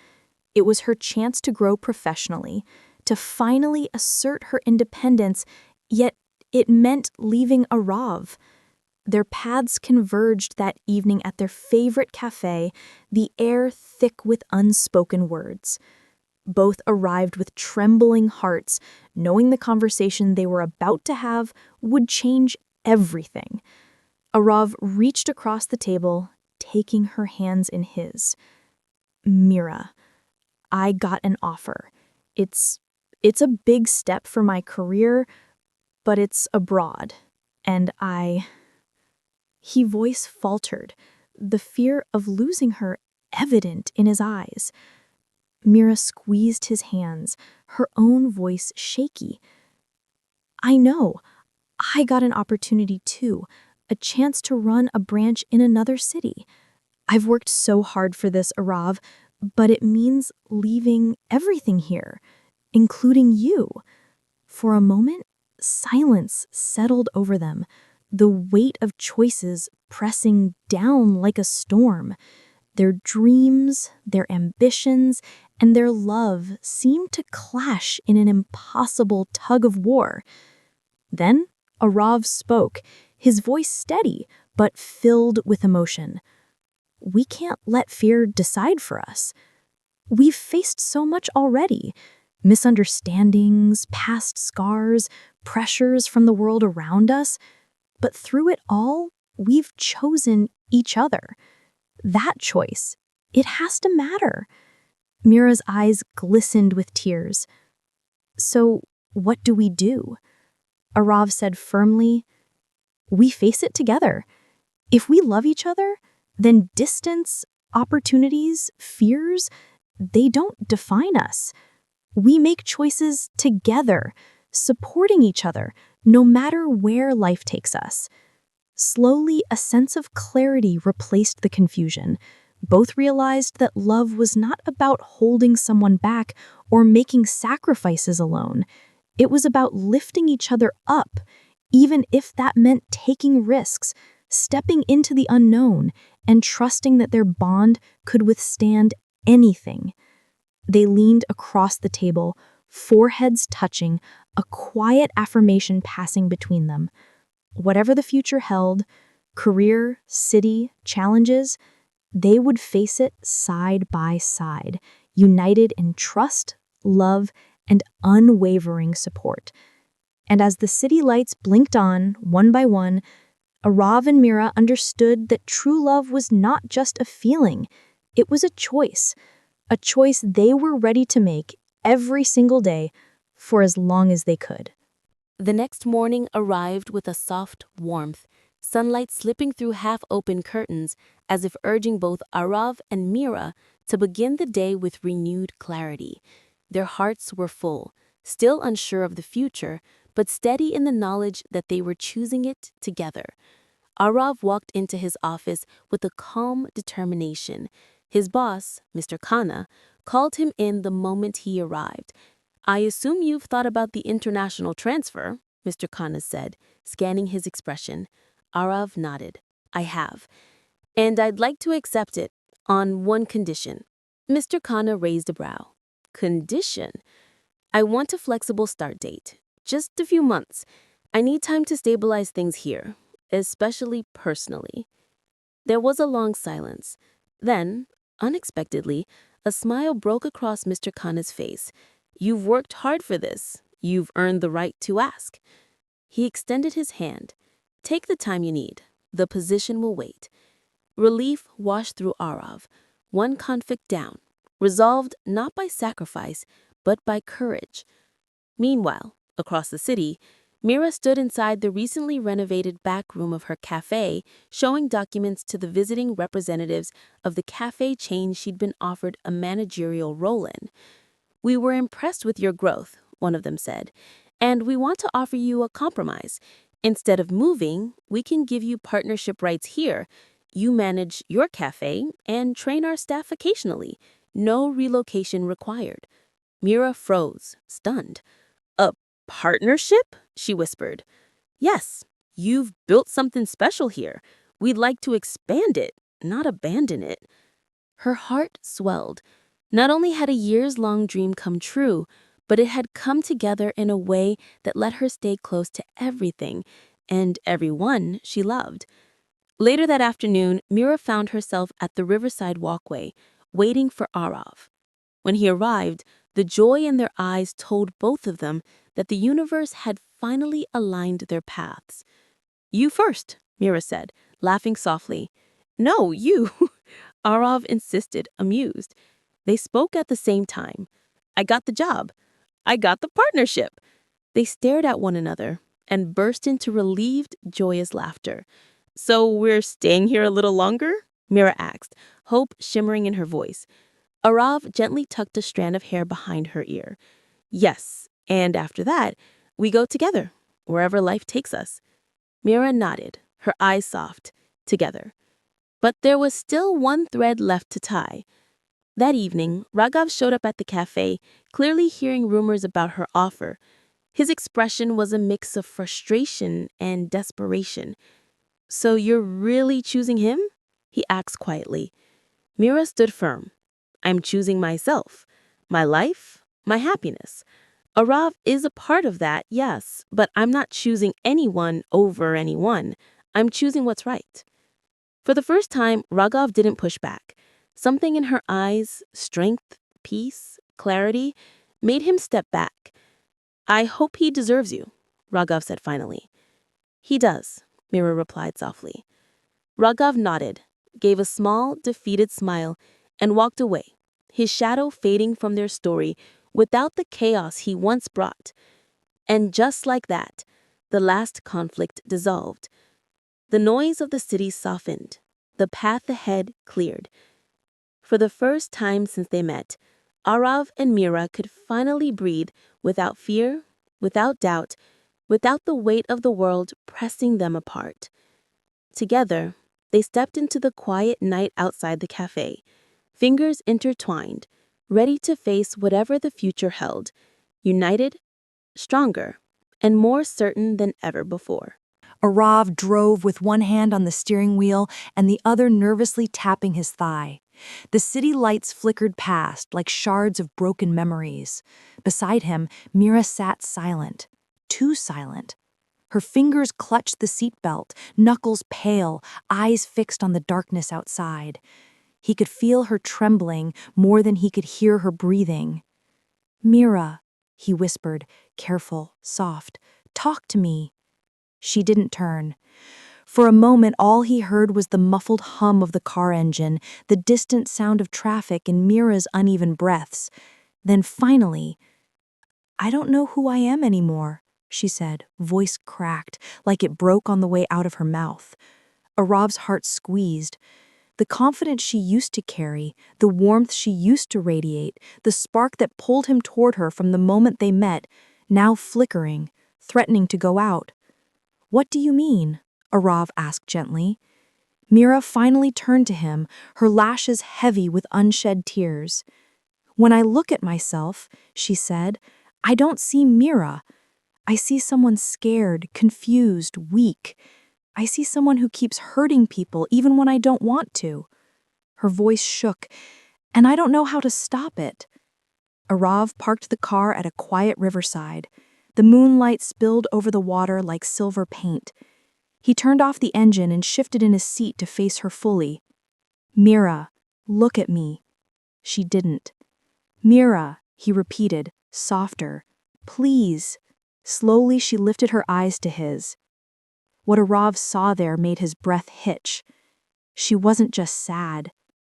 It was her chance to grow professionally, to finally assert her independence, yet it meant leaving Arav. Their paths converged that evening at their favorite cafe, the air thick with unspoken words. Both arrived with trembling hearts, knowing the conversation they were about to have would change everything. Arav reached across the table, taking her hands in his. "Mira, I got an offer. It's a big step for my career, but it's abroad, and He voice faltered, the fear of losing her evident in his eyes. Mira squeezed his hands, her own voice shaky. "I know. I got an opportunity too, a chance to run a branch in another city. I've worked so hard for this, Arav, but it means leaving everything here, including you." For a moment, silence settled over them, the weight of choices pressing down like a storm. Their dreams, their ambitions, and their love seemed to clash in an impossible tug of war. Then Arav spoke, his voice steady but filled with emotion. "We can't let fear decide for us. We've faced so much already. Misunderstandings, past scars, pressures from the world around us. But through it all, we've chosen each other. That choice, it has to matter." Mira's eyes glistened with tears. "So what do we do?" Arav said firmly, "We face it together. If we love each other, then distance, opportunities, fears, they don't define us. We make choices together, supporting each other, no matter where life takes us. Slowly, a sense of clarity replaced the confusion. Both realized that love was not about holding someone back or making sacrifices alone. It was about lifting each other up, even if that meant taking risks, stepping into the unknown, and trusting that their bond could withstand anything. They leaned across the table, foreheads touching, a quiet affirmation passing between them. Whatever the future held, career, city, challenges, they would face it side by side, united in trust, love, and unwavering support. And as the city lights blinked on, one by one, Arav and Mira understood that true love was not just a feeling, it was a choice they were ready to make every single day for as long as they could. The next morning arrived with a soft warmth, sunlight slipping through half-open curtains as if urging both Arav and Mira to begin the day with renewed clarity. Their hearts were full, still unsure of the future, but steady in the knowledge that they were choosing it together. Arav walked into his office with a calm determination. His boss, Mr. Khanna, called him in the moment he arrived. "I assume you've thought about the international transfer," Mr. Khanna said, scanning his expression. Arav nodded. "I have. And I'd like to accept it on one condition." Mr. Khanna raised a brow. "Condition? I want a flexible start date. Just a few months. I need time to stabilize things here, especially personally." There was a long silence. Then, unexpectedly, a smile broke across Mr. Khanna's face. "You've worked hard for this. You've earned the right to ask." He extended his hand. "Take the time you need. The position will wait." Relief washed through Arav, one conflict down, resolved not by sacrifice, but by courage. Meanwhile, across the city, Mira stood inside the recently renovated back room of her cafe, showing documents to the visiting representatives of the cafe chain she'd been offered a managerial role in. "We were impressed with your growth," one of them said, "and we want to offer you a compromise. Instead of moving, we can give you partnership rights here. You manage your cafe and train our staff occasionally. No relocation required." Mira froze, stunned. "A partnership?" she whispered. "Yes, you've built something special here. We'd like to expand it, not abandon it." Her heart swelled. Not only had a years-long dream come true, but it had come together in a way that let her stay close to everything and everyone she loved. Later that afternoon, Mira found herself at the riverside walkway, waiting for Arav. When he arrived, the joy in their eyes told both of them that the universe had finally aligned their paths. "You first," Mira said, laughing softly. "No, you," Arav insisted, amused. They spoke at the same time. "I got the job. I got the partnership." They stared at one another and burst into relieved, joyous laughter. "So we're staying here a little longer?" Mira asked, hope shimmering in her voice. Arav gently tucked a strand of hair behind her ear. "Yes, and after that, we go together, wherever life takes us." Mira nodded, her eyes soft, together. But there was still one thread left to tie. That evening, Raghav showed up at the cafe, clearly hearing rumors about her offer. His expression was a mix of frustration and desperation. "So you're really choosing him?" he asked quietly. Mira stood firm. "I'm choosing myself, my life, my happiness. Arav is a part of that, yes, but I'm not choosing anyone over anyone. I'm choosing what's right." For the first time, Raghav didn't push back. Something in her eyes, strength, peace, clarity, made him step back. "I hope he deserves you," Raghav said finally. "He does," Mira replied softly. Raghav nodded, gave a small, defeated smile, and walked away, his shadow fading from their story without the chaos he once brought. And just like that, the last conflict dissolved. The noise of the city softened, the path ahead cleared. For the first time since they met, Arav and Mira could finally breathe without fear, without doubt, without the weight of the world pressing them apart. Together, they stepped into the quiet night outside the cafe, fingers intertwined, ready to face whatever the future held, united, stronger, and more certain than ever before. Arav drove with one hand on the steering wheel and the other nervously tapping his thigh. The city lights flickered past like shards of broken memories. Beside him, Mira sat silent, too silent. Her fingers clutched the seatbelt, knuckles pale, eyes fixed on the darkness outside. He could feel her trembling more than he could hear her breathing. "Mira," he whispered, careful, soft, "talk to me." She didn't turn. For a moment, all he heard was the muffled hum of the car engine, the distant sound of traffic, and Mira's uneven breaths. Then finally, "I don't know who I am anymore," she said, voice cracked, like it broke on the way out of her mouth. Arav's heart squeezed. The confidence she used to carry, the warmth she used to radiate, the spark that pulled him toward her from the moment they met, now flickering, threatening to go out. "What do you mean?" Arav asked gently. Mira finally turned to him, her lashes heavy with unshed tears. "When I look at myself," she said, "I don't see Mira. I see someone scared, confused, weak. I see someone who keeps hurting people even when I don't want to." Her voice shook, "And I don't know how to stop it." Arav parked the car at a quiet riverside. The moonlight spilled over the water like silver paint. He turned off the engine and shifted in his seat to face her fully. "Mira, look at me." She didn't. "Mira," he repeated, softer, "please." Slowly she lifted her eyes to his. What Arav saw there made his breath hitch. She wasn't just sad.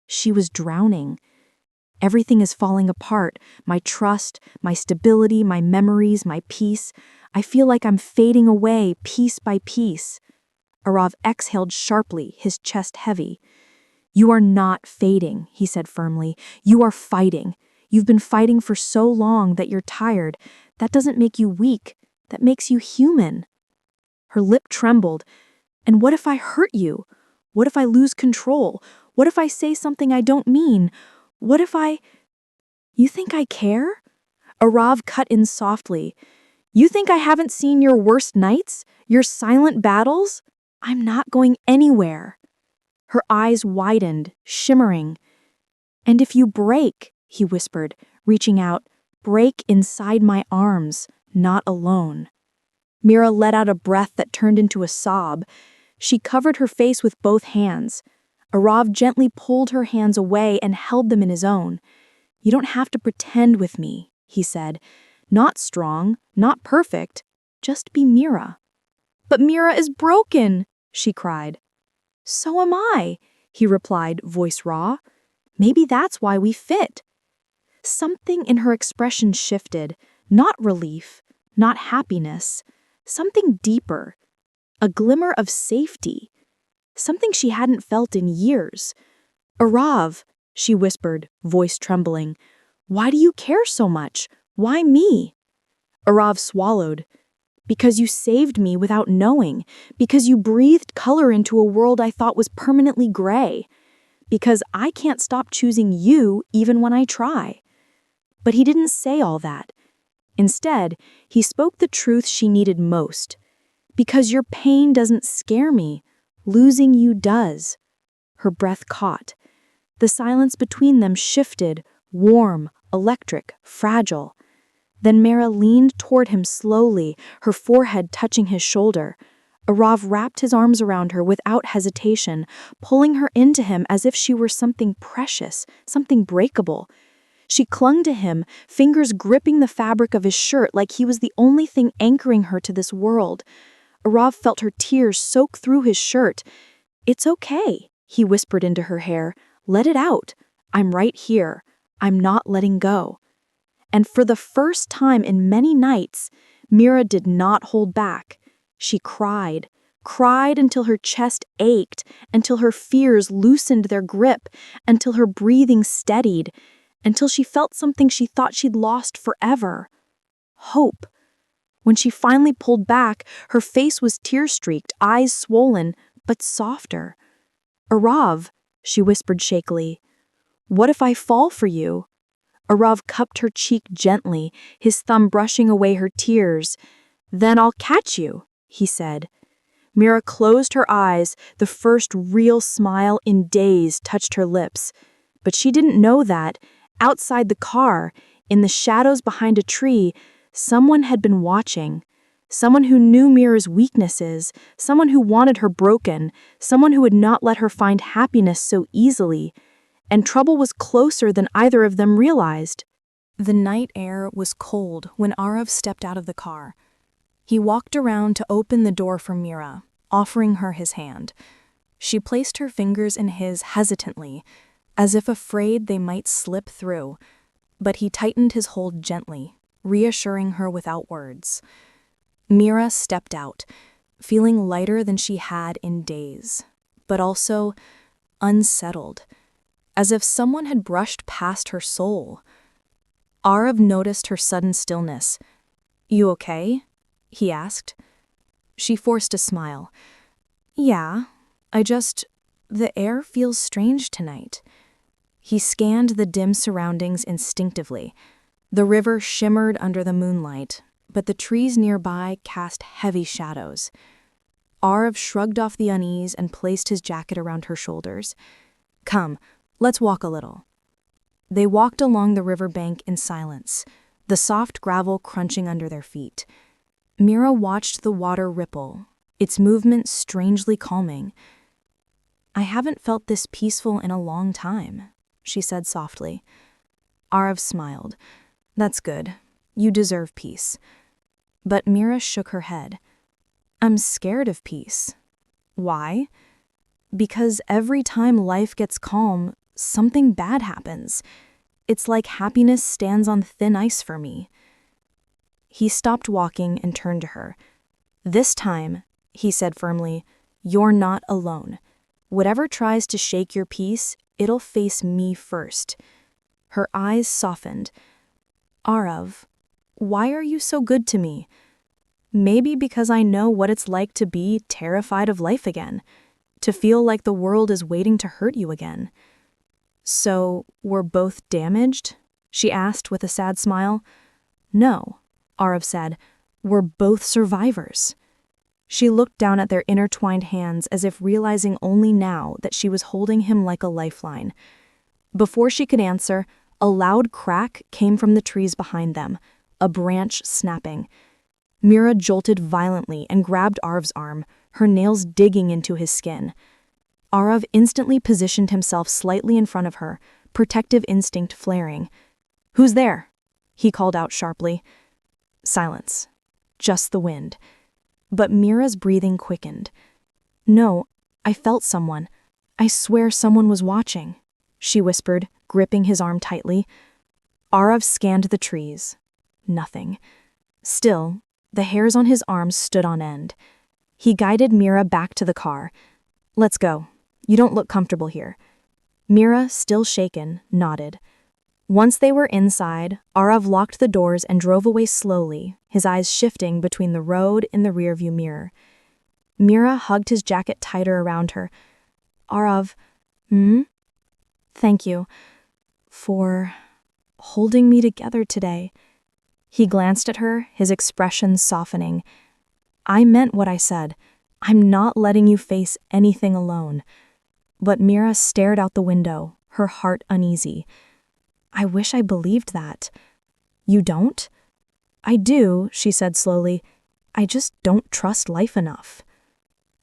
She was drowning. "Everything is falling apart. My trust, my stability, my memories, my peace. I feel like I'm fading away piece by piece." Arav exhaled sharply, his chest heavy. "You are not fading," he said firmly. "You are fighting. You've been fighting for so long that you're tired. That doesn't make you weak. That makes you human." Her lip trembled. "And what if I hurt you? What if I lose control? What if I say something I don't mean? What if I—" "You think I care?" Arav cut in softly. "You think I haven't seen your worst nights? Your silent battles? I'm not going anywhere." Her eyes widened, shimmering. "And if you break," he whispered, reaching out, "break inside my arms, not alone." Mira let out a breath that turned into a sob. She covered her face with both hands. Arav gently pulled her hands away and held them in his own. "You don't have to pretend with me," he said. "Not strong, not perfect, just be Mira." "But Mira is broken," she cried. "So am I," he replied, voice raw. "Maybe that's why we fit." Something in her expression shifted, not relief, not happiness, something deeper, a glimmer of safety, something she hadn't felt in years. "Arav," she whispered, voice trembling, "why do you care so much? Why me?" Arav swallowed. "Because you saved me without knowing. Because you breathed color into a world I thought was permanently gray. Because I can't stop choosing you even when I try." But he didn't say all that. Instead, he spoke the truth she needed most. "Because your pain doesn't scare me. Losing you does." Her breath caught. The silence between them shifted, warm, electric, fragile. Then Mira leaned toward him slowly, her forehead touching his shoulder. Arav wrapped his arms around her without hesitation, pulling her into him as if she were something precious, something breakable. She clung to him, fingers gripping the fabric of his shirt like he was the only thing anchoring her to this world. Arav felt her tears soak through his shirt. "It's okay," he whispered into her hair. "Let it out. I'm right here. I'm not letting go." And for the first time in many nights, Mira did not hold back. She cried, cried until her chest ached, until her fears loosened their grip, until her breathing steadied, until she felt something she thought she'd lost forever. Hope. When she finally pulled back, her face was tear-streaked, eyes swollen, but softer. "Arav," she whispered shakily, "what if I fall for you?" Arav cupped her cheek gently, his thumb brushing away her tears. "Then I'll catch you," he said. Mira closed her eyes, the first real smile in days touched her lips. But she didn't know that, outside the car, in the shadows behind a tree, someone had been watching. Someone who knew Mira's weaknesses, someone who wanted her broken, someone who would not let her find happiness so easily. And trouble was closer than either of them realized. The night air was cold when Arav stepped out of the car. He walked around to open the door for Mira, offering her his hand. She placed her fingers in his hesitantly, as if afraid they might slip through, but he tightened his hold gently, reassuring her without words. Mira stepped out, feeling lighter than she had in days, but also unsettled, as if someone had brushed past her soul. Arav noticed her sudden stillness. "You okay?" he asked. She forced a smile. "Yeah, the air feels strange tonight." He scanned the dim surroundings instinctively. The river shimmered under the moonlight, but the trees nearby cast heavy shadows. Arav shrugged off the unease and placed his jacket around her shoulders. "Come, let's walk a little." They walked along the riverbank in silence, the soft gravel crunching under their feet. Mira watched the water ripple, its movement strangely calming. "I haven't felt this peaceful in a long time," she said softly. Arav smiled. "That's good. You deserve peace." But Mira shook her head. "I'm scared of peace." "Why?" "Because every time life gets calm, something bad happens. It's like happiness stands on thin ice for me." He stopped walking and turned to her. "This time," he said firmly, "you're not alone. Whatever tries to shake your peace, it'll face me first." Her eyes softened. "Arav, why are you so good to me?" "Maybe because I know what it's like to be terrified of life again, to feel like the world is waiting to hurt you again." "So, we're both damaged?" she asked with a sad smile. "No," Arav said, "we're both survivors." She looked down at their intertwined hands as if realizing only now that she was holding him like a lifeline. Before she could answer, a loud crack came from the trees behind them, a branch snapping. Mira jolted violently and grabbed Arav's arm, her nails digging into his skin. Arav instantly positioned himself slightly in front of her, protective instinct flaring. "Who's there?" he called out sharply. Silence. Just the wind. But Mira's breathing quickened. "No, I felt someone. I swear someone was watching," she whispered, gripping his arm tightly. Arav scanned the trees. Nothing. Still, the hairs on his arms stood on end. He guided Mira back to the car. "Let's go. You don't look comfortable here." Mira, still shaken, nodded. Once they were inside, Arav locked the doors and drove away slowly, his eyes shifting between the road and the rearview mirror. Mira hugged his jacket tighter around her. "Arav, thank you for holding me together today." He glanced at her, his expression softening. "I meant what I said. I'm not letting you face anything alone." But Mira stared out the window, her heart uneasy. "I wish I believed that." "You don't?" "I do," she said slowly. "I just don't trust life enough."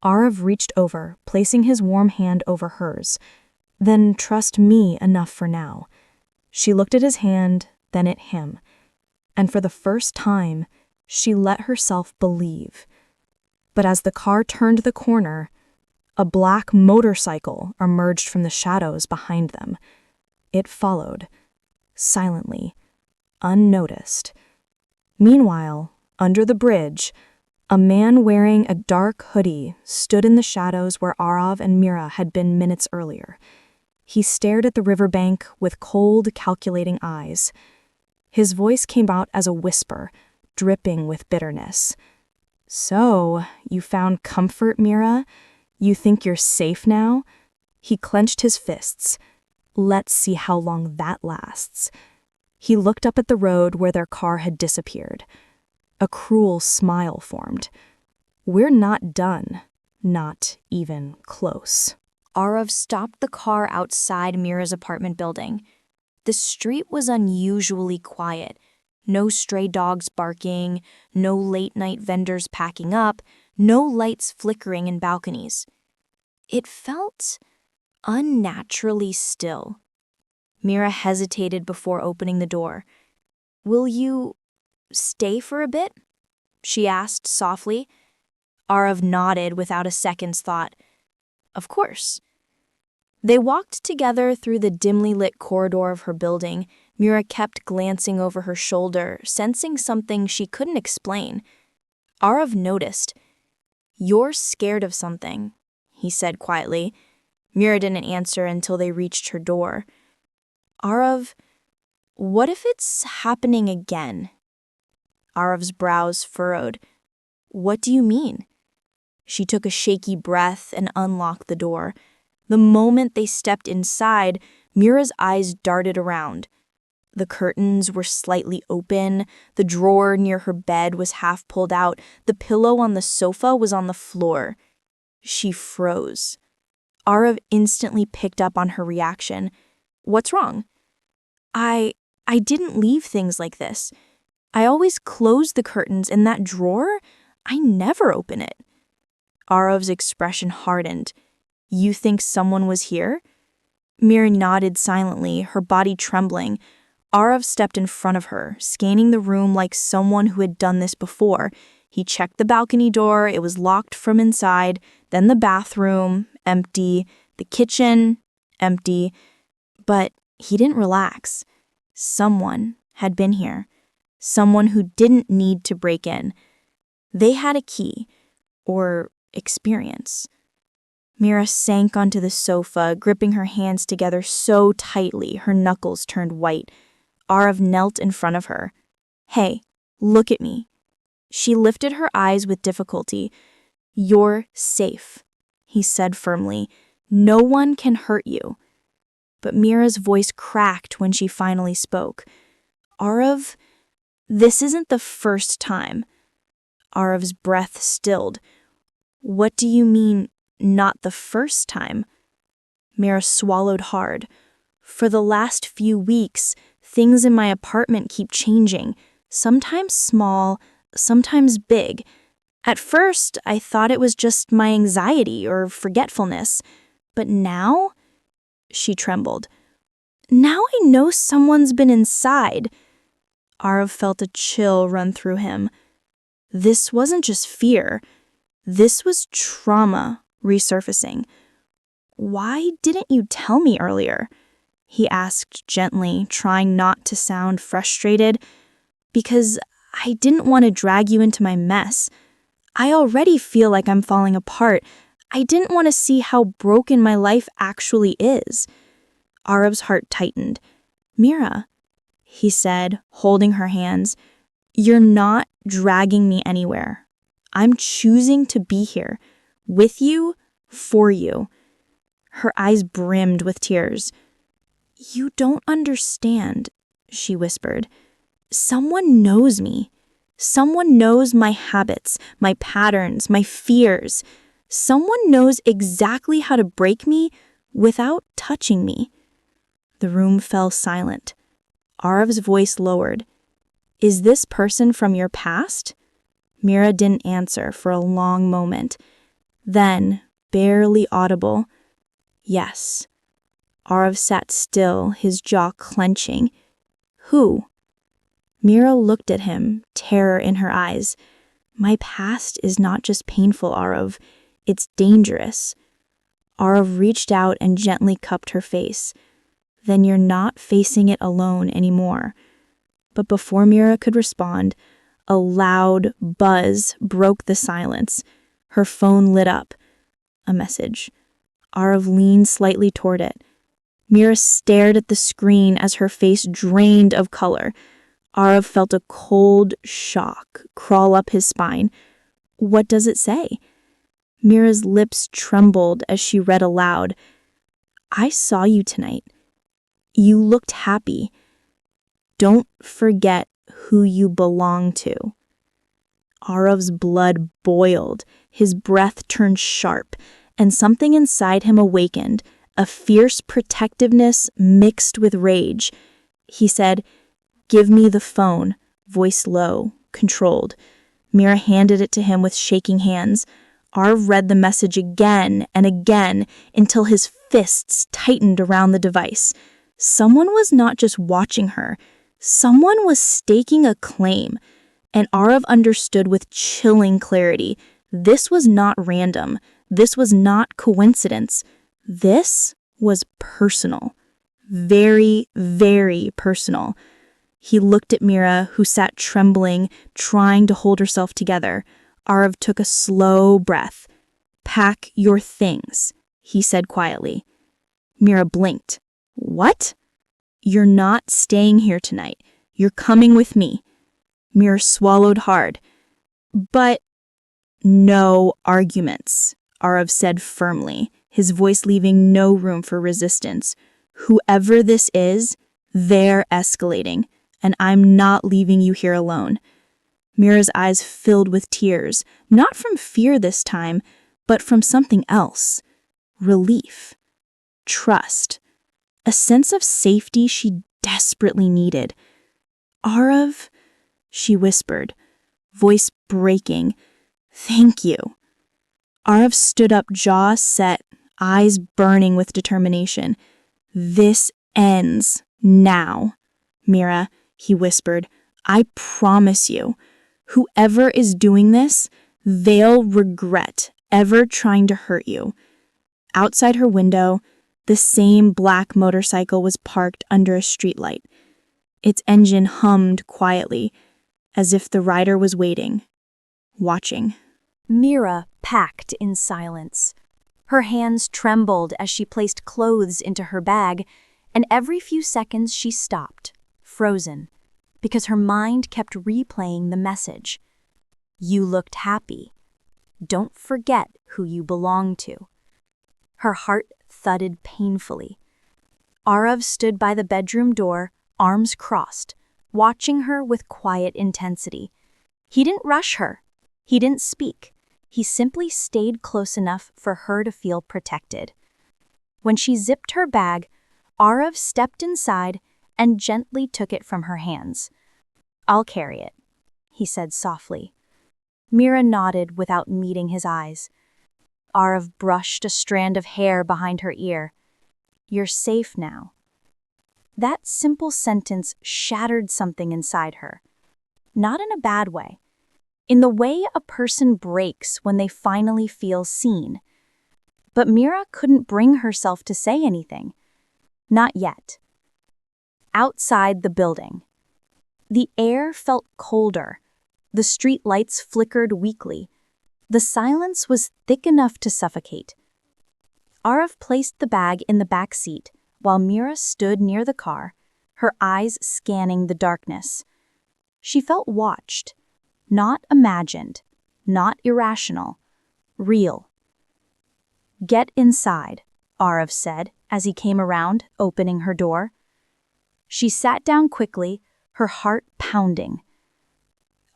Arav reached over, placing his warm hand over hers. "Then trust me enough for now." She looked at his hand, then at him. And for the first time, she let herself believe. But as the car turned the corner, a black motorcycle emerged from the shadows behind them. It followed, silently, unnoticed. Meanwhile, under the bridge, A man wearing a dark hoodie stood in the shadows where Arav and Mira had been minutes earlier. He stared at the riverbank with cold, calculating eyes. His voice came out as a whisper, dripping with bitterness. "So, you found comfort, Mira? You think you're safe now?" He clenched his fists. "Let's see how long that lasts." He looked up at the road where their car had disappeared. A cruel smile formed. "We're not done. Not even close." Arav stopped the car outside Mira's apartment building. The street was unusually quiet. No stray dogs barking, no late-night vendors packing up, no lights flickering in balconies. It felt unnaturally still. Mira hesitated before opening the door. "Will you stay for a bit?" she asked softly. Arav nodded without a second's thought. "Of course." They walked together through the dimly lit corridor of her building. Mira kept glancing over her shoulder, sensing something she couldn't explain. Arav noticed. "You're scared of something," he said quietly. Mira didn't answer until they reached her door. "Arav, what if it's happening again?" Arav's brows furrowed. "What do you mean?" She took a shaky breath and unlocked the door. The moment they stepped inside, Mira's eyes darted around. The curtains were slightly open, the drawer near her bed was half pulled out, the pillow on the sofa was on the floor. She froze. Arav instantly picked up on her reaction. "What's wrong?" I didn't leave things like this. I always close the curtains in that drawer. I never open it." Arav's expression hardened. "You think someone was here?" Mira nodded silently, her body trembling. Arav stepped in front of her, scanning the room like someone who had done this before. He checked the balcony door, it was locked from inside, then the bathroom, empty, the kitchen, empty. But he didn't relax. Someone had been here. Someone who didn't need to break in. They had a key, or experience. Mira sank onto the sofa, gripping her hands together so tightly her knuckles turned white. Arav knelt in front of her. "Hey, look at me." She lifted her eyes with difficulty. "You're safe," he said firmly. "No one can hurt you." But Mira's voice cracked when she finally spoke. "Arav, this isn't the first time." Arav's breath stilled. "What do you mean, not the first time?" Mira swallowed hard. "For the last few weeks, things in my apartment keep changing, sometimes small, sometimes big. At first, I thought it was just my anxiety or forgetfulness. But now," she trembled, "now I know someone's been inside." Arav felt a chill run through him. This wasn't just fear. This was trauma resurfacing. "Why didn't you tell me earlier?" he asked gently, trying not to sound frustrated. "Because I didn't want to drag you into my mess. I already feel like I'm falling apart. I didn't want to see how broken my life actually is." Arav's heart tightened. "Mira," he said, holding her hands, "you're not dragging me anywhere. I'm choosing to be here, with you, for you." Her eyes brimmed with tears. "You don't understand," she whispered. "Someone knows me. Someone knows my habits, my patterns, my fears. Someone knows exactly how to break me without touching me." The room fell silent. Arav's voice lowered. "Is this person from your past?" Mira didn't answer for a long moment. Then, barely audible, "Yes." Arav sat still, his jaw clenching. "Who?" Mira looked at him, terror in her eyes. "My past is not just painful, Arav. It's dangerous." Arav reached out and gently cupped her face. "Then you're not facing it alone anymore." But before Mira could respond, A loud buzz broke the silence. Her phone lit up. A message. Arav leaned slightly toward it. Mira stared at the screen as her face drained of color. Arav felt a cold shock crawl up his spine. What does it say? Mira's lips trembled as she read aloud. I saw you tonight. You looked happy. Don't forget who you belong to. Arav's blood boiled, his breath turned sharp, and something inside him awakened, a fierce protectiveness mixed with rage. He said, "Give me the phone," voice low, controlled. Mira handed it to him with shaking hands. Arav read the message again and again until his fists tightened around the device. Someone was not just watching her. Someone was staking a claim, and Arav understood with chilling clarity. This was not random. This was not coincidence. This was personal. Very, very personal. He looked at Mira, who sat trembling, trying to hold herself together. Arav took a slow breath. "Pack your things," he said quietly. Mira blinked. "What?" "You're not staying here tonight. You're coming with me." Mira swallowed hard. "But no arguments," Arav said firmly, his voice leaving no room for resistance. "Whoever this is, they're escalating, and I'm not leaving you here alone." Mira's eyes filled with tears, not from fear this time, but from something else. Relief. Trust. A sense of safety she desperately needed. "Arav," she whispered, voice breaking. "Thank you." Arav stood up, jaw set, eyes burning with determination. "This ends now, Mira," he whispered. "I promise you, whoever is doing this, they'll regret ever trying to hurt you." Outside her window, the same black motorcycle was parked under a streetlight. Its engine hummed quietly, as if the rider was waiting, watching. Mira packed in silence. Her hands trembled as she placed clothes into her bag, and every few seconds she stopped, frozen, because her mind kept replaying the message. You looked happy. Don't forget who you belong to. Her heart thudded painfully. Arav stood by the bedroom door, arms crossed, watching her with quiet intensity. He didn't rush her. He didn't speak. He simply stayed close enough for her to feel protected. When she zipped her bag, Arav stepped inside and gently took it from her hands. "I'll carry it," he said softly. Mira nodded without meeting his eyes. Arav brushed a strand of hair behind her ear. "You're safe now." That simple sentence shattered something inside her. Not in a bad way. In the way a person breaks when they finally feel seen. But Mira couldn't bring herself to say anything. Not yet. Outside the building. The air felt colder. The street lights flickered weakly. The silence was thick enough to suffocate. Arav placed the bag in the back seat while Mira stood near the car, her eyes scanning the darkness. She felt watched, not imagined, not irrational, real. "Get inside," Arav said as he came around, opening her door. She sat down quickly, her heart pounding.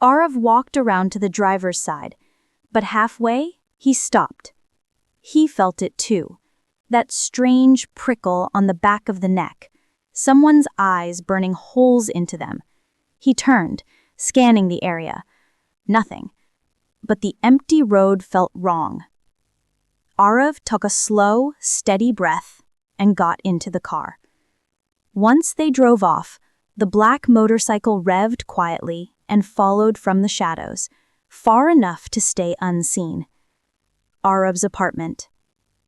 Arav walked around to the driver's side, but halfway, he stopped. He felt it too, that strange prickle on the back of the neck, someone's eyes burning holes into them. He turned, scanning the area. Nothing, but the empty road felt wrong. Arav took a slow, steady breath and got into the car. Once they drove off, the black motorcycle revved quietly and followed from the shadows, far enough to stay unseen. Arav's apartment.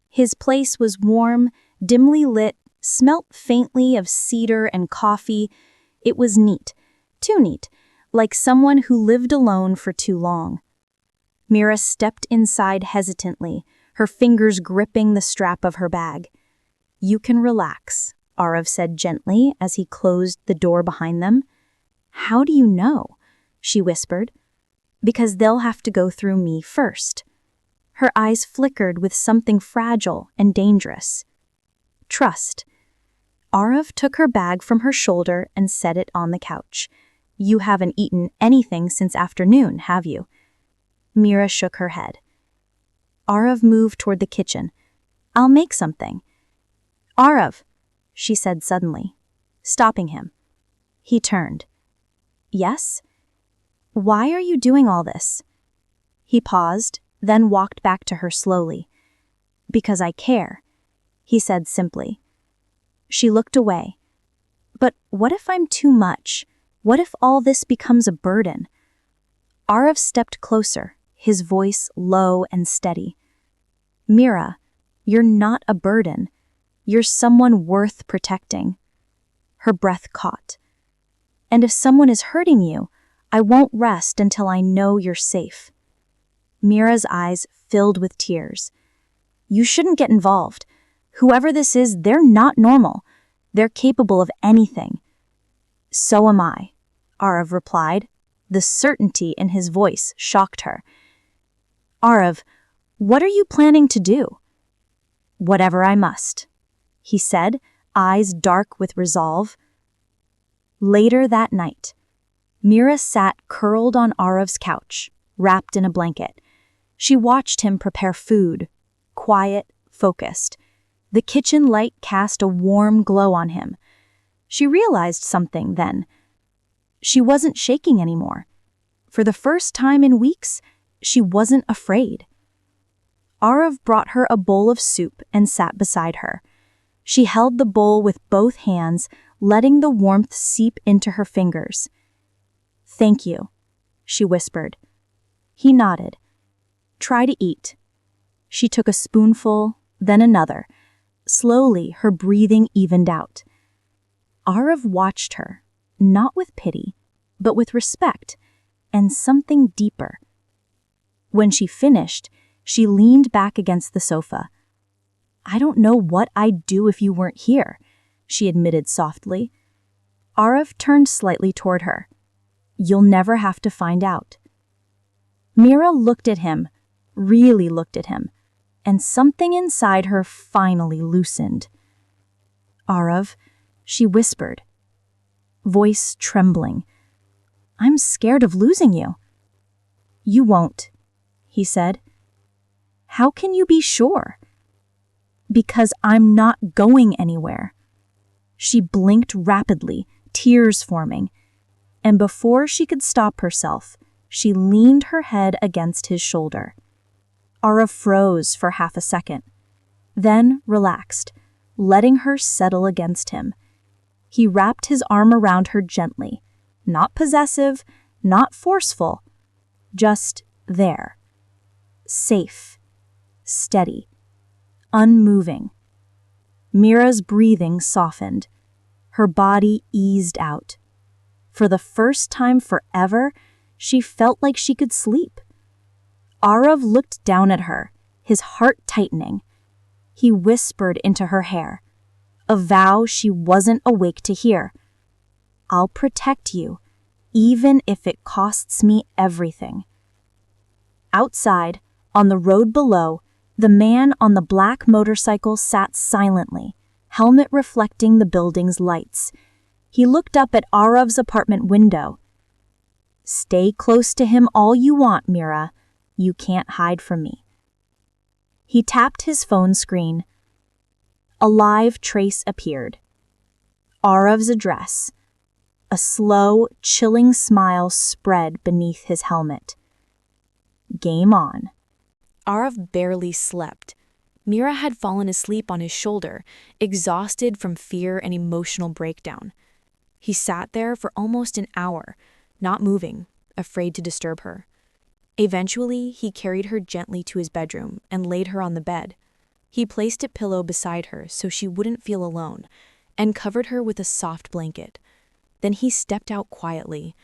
His place was warm, dimly lit, smelt faintly of cedar and coffee. It was neat, too neat, like someone who lived alone for too long. Mira stepped inside hesitantly, her fingers gripping the strap of her bag. "You can relax," Arav said gently as he closed the door behind them. "How do you know?" she whispered. "Because they'll have to go through me first." Her eyes flickered with something fragile and dangerous. "Trust." Arav took her bag from her shoulder and set it on the couch. "You haven't eaten anything since afternoon, have you?" Mira shook her head. Arav moved toward the kitchen. "I'll make something." "Arav," she said suddenly, stopping him. He turned. "Yes? Why are you doing all this?" He paused, then walked back to her slowly. "Because I care," he said simply. She looked away. "But what if I'm too much? What if all this becomes a burden?" Arav stepped closer, his voice low and steady. "Mira, you're not a burden. You're someone worth protecting." Her breath caught. "And if someone is hurting you, I won't rest until I know you're safe." Mira's eyes filled with tears. "You shouldn't get involved. Whoever this is, they're not normal. They're capable of anything." "So am I," Arav replied. The certainty in his voice shocked her. "Arav, what are you planning to do?" "Whatever I must," he said, eyes dark with resolve. Later that night, Mira sat curled on Arav's couch, wrapped in a blanket. She watched him prepare food, quiet, focused. The kitchen light cast a warm glow on him. She realized something then. She wasn't shaking anymore. For the first time in weeks, she wasn't afraid. Arav brought her a bowl of soup and sat beside her. She held the bowl with both hands, letting the warmth seep into her fingers. "Thank you," she whispered. He nodded. "Try to eat." She took a spoonful, then another. Slowly, her breathing evened out. Arav watched her, not with pity, but with respect, and something deeper. When she finished, she leaned back against the sofa. "I don't know what I'd do if you weren't here," she admitted softly. Arav turned slightly toward her. "You'll never have to find out." Mira looked at him, really looked at him, and something inside her finally loosened. "Arav," she whispered, voice trembling, "I'm scared of losing you." "You won't," he said. "How can you be sure?" "Because I'm not going anywhere." She blinked rapidly, tears forming, and before she could stop herself, she leaned her head against his shoulder. Arav froze for half a second, then relaxed, letting her settle against him. He wrapped his arm around her gently, not possessive, not forceful, just there. Safe, steady, unmoving. Mira's breathing softened. Her body eased out. For the first time forever, she felt like she could sleep. Arav looked down at her, his heart tightening. He whispered into her hair, a vow she wasn't awake to hear. "I'll protect you, even if it costs me everything." Outside, on the road below, the man on the black motorcycle sat silently, helmet reflecting the building's lights. He looked up at Arav's apartment window. "Stay close to him all you want, Mira. You can't hide from me." He tapped his phone screen. A live trace appeared. Arav's address. A slow, chilling smile spread beneath his helmet. Game on. Arav barely slept. Mira had fallen asleep on his shoulder, exhausted from fear and emotional breakdown. He sat there for almost an hour, not moving, afraid to disturb her. Eventually, he carried her gently to his bedroom and laid her on the bed. He placed a pillow beside her so she wouldn't feel alone, and covered her with a soft blanket. Then he stepped out quietly.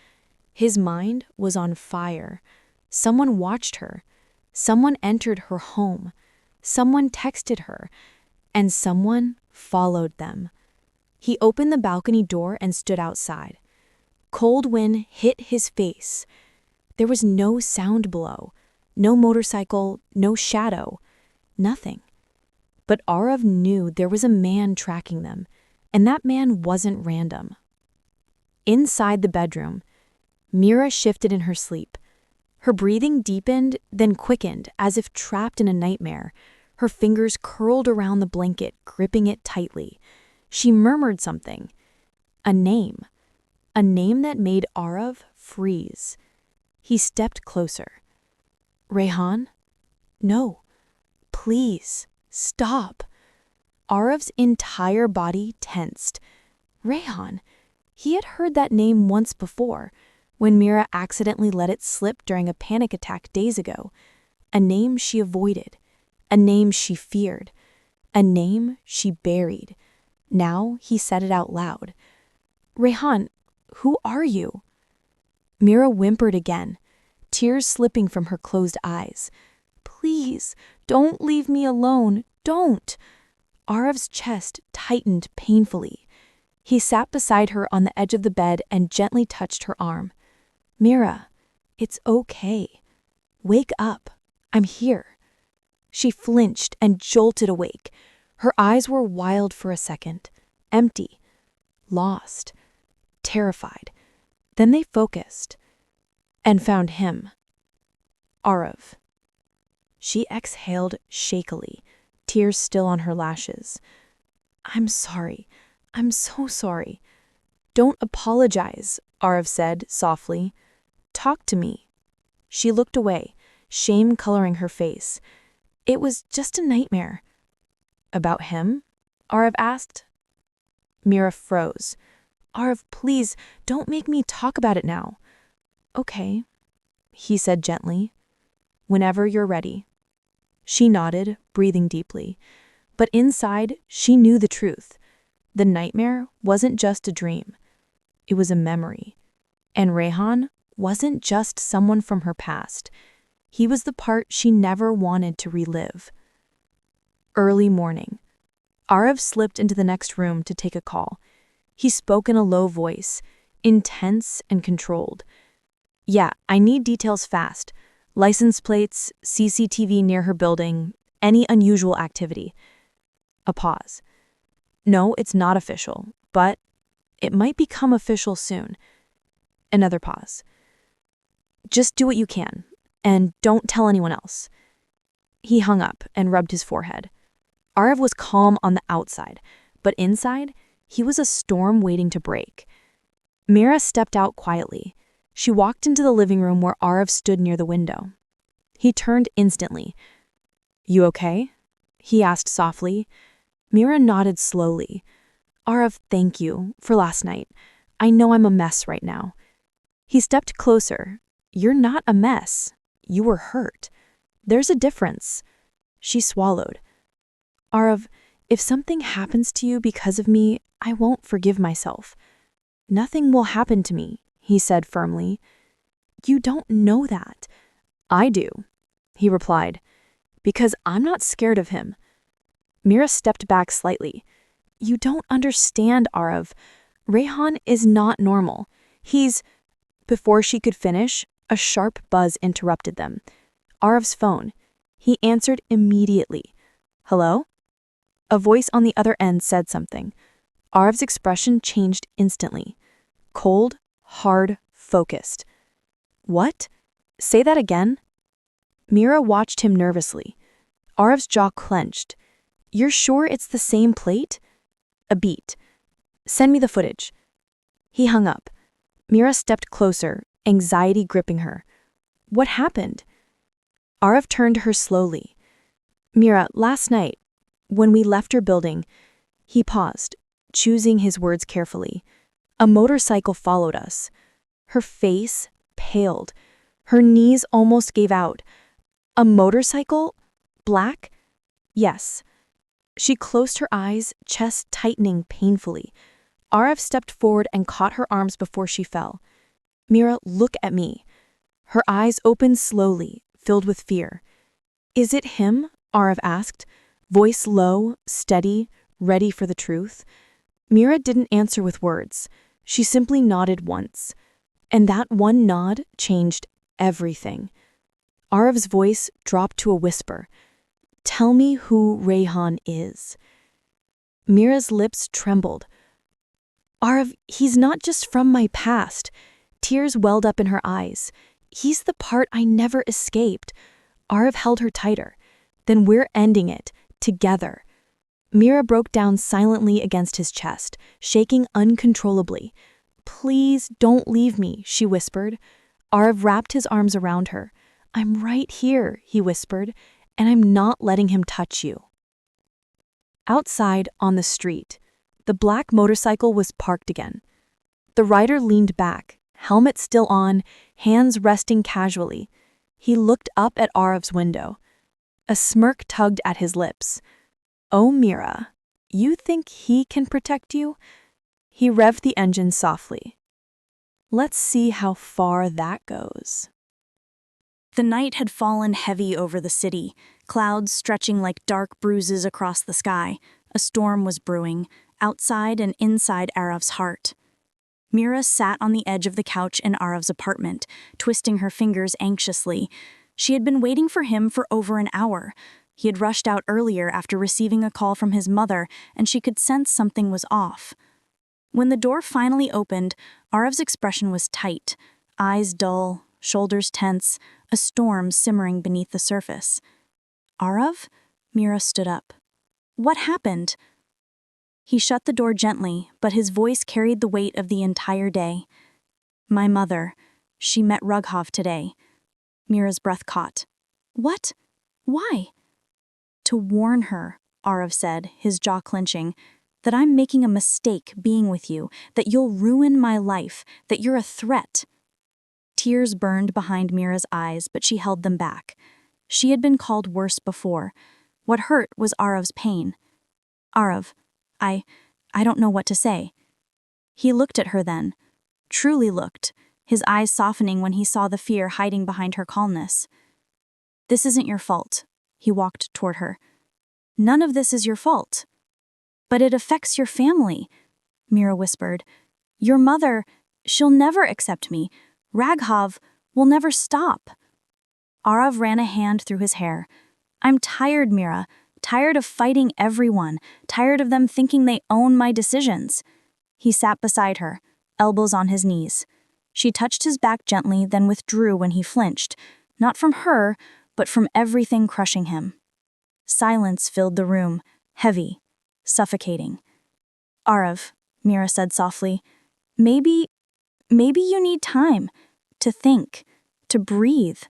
His mind was on fire. Someone watched her. Someone entered her home. Someone texted her. And someone followed them. He opened the balcony door and stood outside. Cold wind hit his face. There was no sound below, no motorcycle, no shadow, nothing. But Arav knew there was a man tracking them, and that man wasn't random. Inside the bedroom, Mira shifted in her sleep. Her breathing deepened, then quickened, as if trapped in a nightmare. Her fingers curled around the blanket, gripping it tightly. She murmured something. A name that made Arav freeze. He stepped closer. Rehan? No. Please, stop. Arav's entire body tensed. Rehan. He had heard that name once before, when Mira accidentally let it slip during a panic attack days ago. A name she avoided. A name she feared. A name she buried. Now he said it out loud. Rehan, who are you? Mira whimpered again, tears slipping from her closed eyes. Please, don't leave me alone. Don't. Arav's chest tightened painfully. He sat beside her on the edge of the bed and gently touched her arm. Mira, it's okay. Wake up. I'm here. She flinched and jolted awake. Her eyes were wild for a second, empty, lost, terrified. Then they focused and found him. Arav. She exhaled shakily, tears still on her lashes. I'm sorry. I'm so sorry. Don't apologize, Arav said softly. Talk to me. She looked away, shame coloring her face. It was just a nightmare. About him? Arav asked. Mira froze. Arav, please, don't make me talk about it now. Okay, he said gently. Whenever you're ready. She nodded, breathing deeply. But inside, she knew the truth. The nightmare wasn't just a dream. It was a memory. And Rehan wasn't just someone from her past. He was the part she never wanted to relive. Early morning. Arav slipped into the next room to take a call. He spoke in a low voice, intense and controlled. Yeah, I need details fast. License plates, CCTV near her building, any unusual activity. A pause. No, it's not official, but it might become official soon. Another pause. Just do what you can, and don't tell anyone else. He hung up and rubbed his forehead. Arav was calm on the outside, but inside, he was a storm waiting to break. Mira stepped out quietly. She walked into the living room where Arav stood near the window. He turned instantly. You okay? He asked softly. Mira nodded slowly. Arav, thank you for last night. I know I'm a mess right now. He stepped closer. You're not a mess. You were hurt. There's a difference. She swallowed. Arav, if something happens to you because of me, I won't forgive myself. Nothing will happen to me, he said firmly. You don't know that. I do, he replied, because I'm not scared of him. Mira stepped back slightly. You don't understand, Arav. Rehan is not normal. He's... Before she could finish, a sharp buzz interrupted them. Arav's phone. He answered immediately. Hello? A voice on the other end said something. Arav's expression changed instantly. Cold, hard, focused. What? Say that again? Mira watched him nervously. Arav's jaw clenched. You're sure it's the same plate? A beat. Send me the footage. He hung up. Mira stepped closer, anxiety gripping her. What happened? Arav turned to her slowly. Mira, last night, when we left your building, he paused, choosing his words carefully. A motorcycle followed us. Her face paled. Her knees almost gave out. A motorcycle? Black? Yes. She closed her eyes, chest tightening painfully. Arav stepped forward and caught her arms before she fell. Mira, look at me. Her eyes opened slowly, filled with fear. Is it him? Arav asked, voice low, steady, ready for the truth. Mira didn't answer with words. She simply nodded once. And that one nod changed everything. Arav's voice dropped to a whisper. Tell me who Rayhan is. Mira's lips trembled. Arav, he's not just from my past. Tears welled up in her eyes. He's the part I never escaped. Arav held her tighter. Then we're ending it, together. Mira broke down silently against his chest, shaking uncontrollably. Please don't leave me, she whispered. Arav wrapped his arms around her. I'm right here, he whispered, and I'm not letting him touch you. Outside, on the street, the black motorcycle was parked again. The rider leaned back, helmet still on, hands resting casually. He looked up at Arav's window. A smirk tugged at his lips. Oh, Mira, you think he can protect you? He revved the engine softly. Let's see how far that goes. The night had fallen heavy over the city, clouds stretching like dark bruises across the sky. A storm was brewing, outside and inside Arav's heart. Mira sat on the edge of the couch in Arav's apartment, twisting her fingers anxiously. She had been waiting for him for over an hour. He had rushed out earlier after receiving a call from his mother, and she could sense something was off. When the door finally opened, Arav's expression was tight, eyes dull, shoulders tense, a storm simmering beneath the surface. Arav? Mira stood up. What happened? He shut the door gently, but his voice carried the weight of the entire day. My mother. She met Raghav today. Mira's breath caught. What? Why? To warn her, Arav said, his jaw clenching, that I'm making a mistake being with you, that you'll ruin my life, that you're a threat. Tears burned behind Mira's eyes, but she held them back. She had been called worse before. What hurt was Arav's pain. Arav, I don't know what to say. He looked at her then, truly looked, his eyes softening when he saw the fear hiding behind her calmness. This isn't your fault. He walked toward her. None of this is your fault. But it affects your family, Mira whispered. Your mother, she'll never accept me. Raghav will never stop. Arav ran a hand through his hair. I'm tired, Mira. Tired of fighting everyone. Tired of them thinking they own my decisions. He sat beside her, elbows on his knees. She touched his back gently, then withdrew when he flinched. Not from her, but from everything crushing him. Silence filled the room, heavy, suffocating. Arav, Mira said softly, maybe you need time to think, to breathe.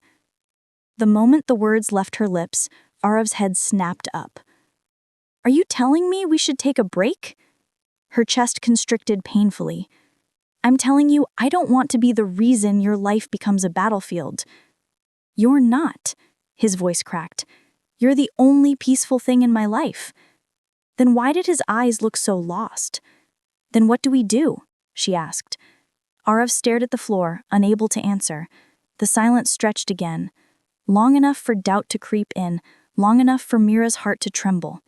The moment the words left her lips, Arav's head snapped up. Are you telling me we should take a break? Her chest constricted painfully. I'm telling you, I don't want to be the reason your life becomes a battlefield. You're not, his voice cracked. You're the only peaceful thing in my life. Then why did his eyes look so lost? Then what do we do? She asked. Arav stared at the floor, unable to answer. The silence stretched again, long enough for doubt to creep in, long enough for Mira's heart to tremble.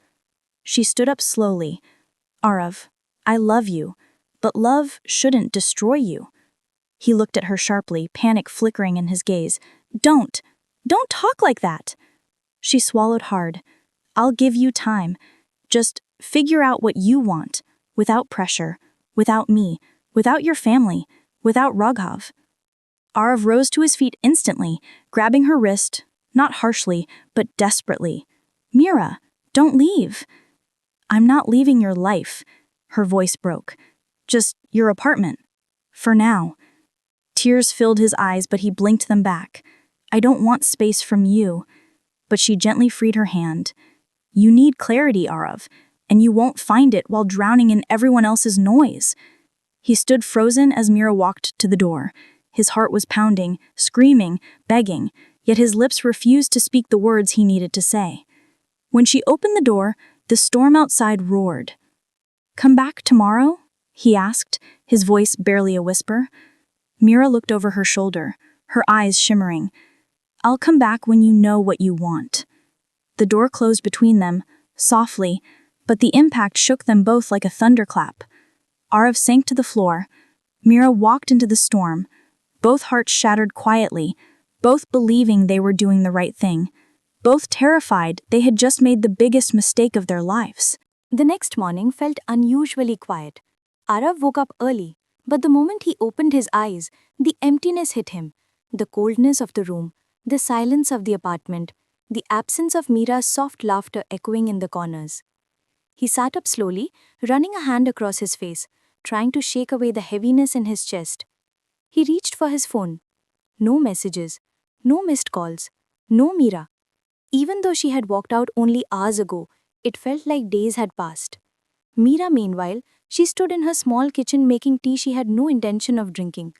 She stood up slowly. Arav, I love you, but love shouldn't destroy you. He looked at her sharply, panic flickering in his gaze. Don't talk like that. She swallowed hard. I'll give you time. Just figure out what you want, without pressure, without me, without your family, without Raghav. Arav rose to his feet instantly, grabbing her wrist, not harshly, but desperately. Mira, don't leave. I'm not leaving your life, her voice broke. Just your apartment. For now. Tears filled his eyes, but he blinked them back. I don't want space from you. But she gently freed her hand. You need clarity, Arav, and you won't find it while drowning in everyone else's noise. He stood frozen as Mira walked to the door. His heart was pounding, screaming, begging, yet his lips refused to speak the words he needed to say. When she opened the door, the storm outside roared. Come back tomorrow? He asked, his voice barely a whisper. Mira looked over her shoulder, her eyes shimmering. "I'll come back when you know what you want." The door closed between them, softly, but the impact shook them both like a thunderclap. Arav sank to the floor. Mira walked into the storm. Both hearts shattered quietly, both believing they were doing the right thing, both terrified they had just made the biggest mistake of their lives. The next morning felt unusually quiet. Arav woke up early, but the moment he opened his eyes, the emptiness hit him. The coldness of the room, the silence of the apartment, the absence of Mira's soft laughter echoing in the corners. He sat up slowly, running a hand across his face, trying to shake away the heaviness in his chest. He reached for his phone. No messages, no missed calls, no Mira. Even though she had walked out only hours ago, it felt like days had passed. Mira, meanwhile, she stood in her small kitchen making tea she had no intention of drinking.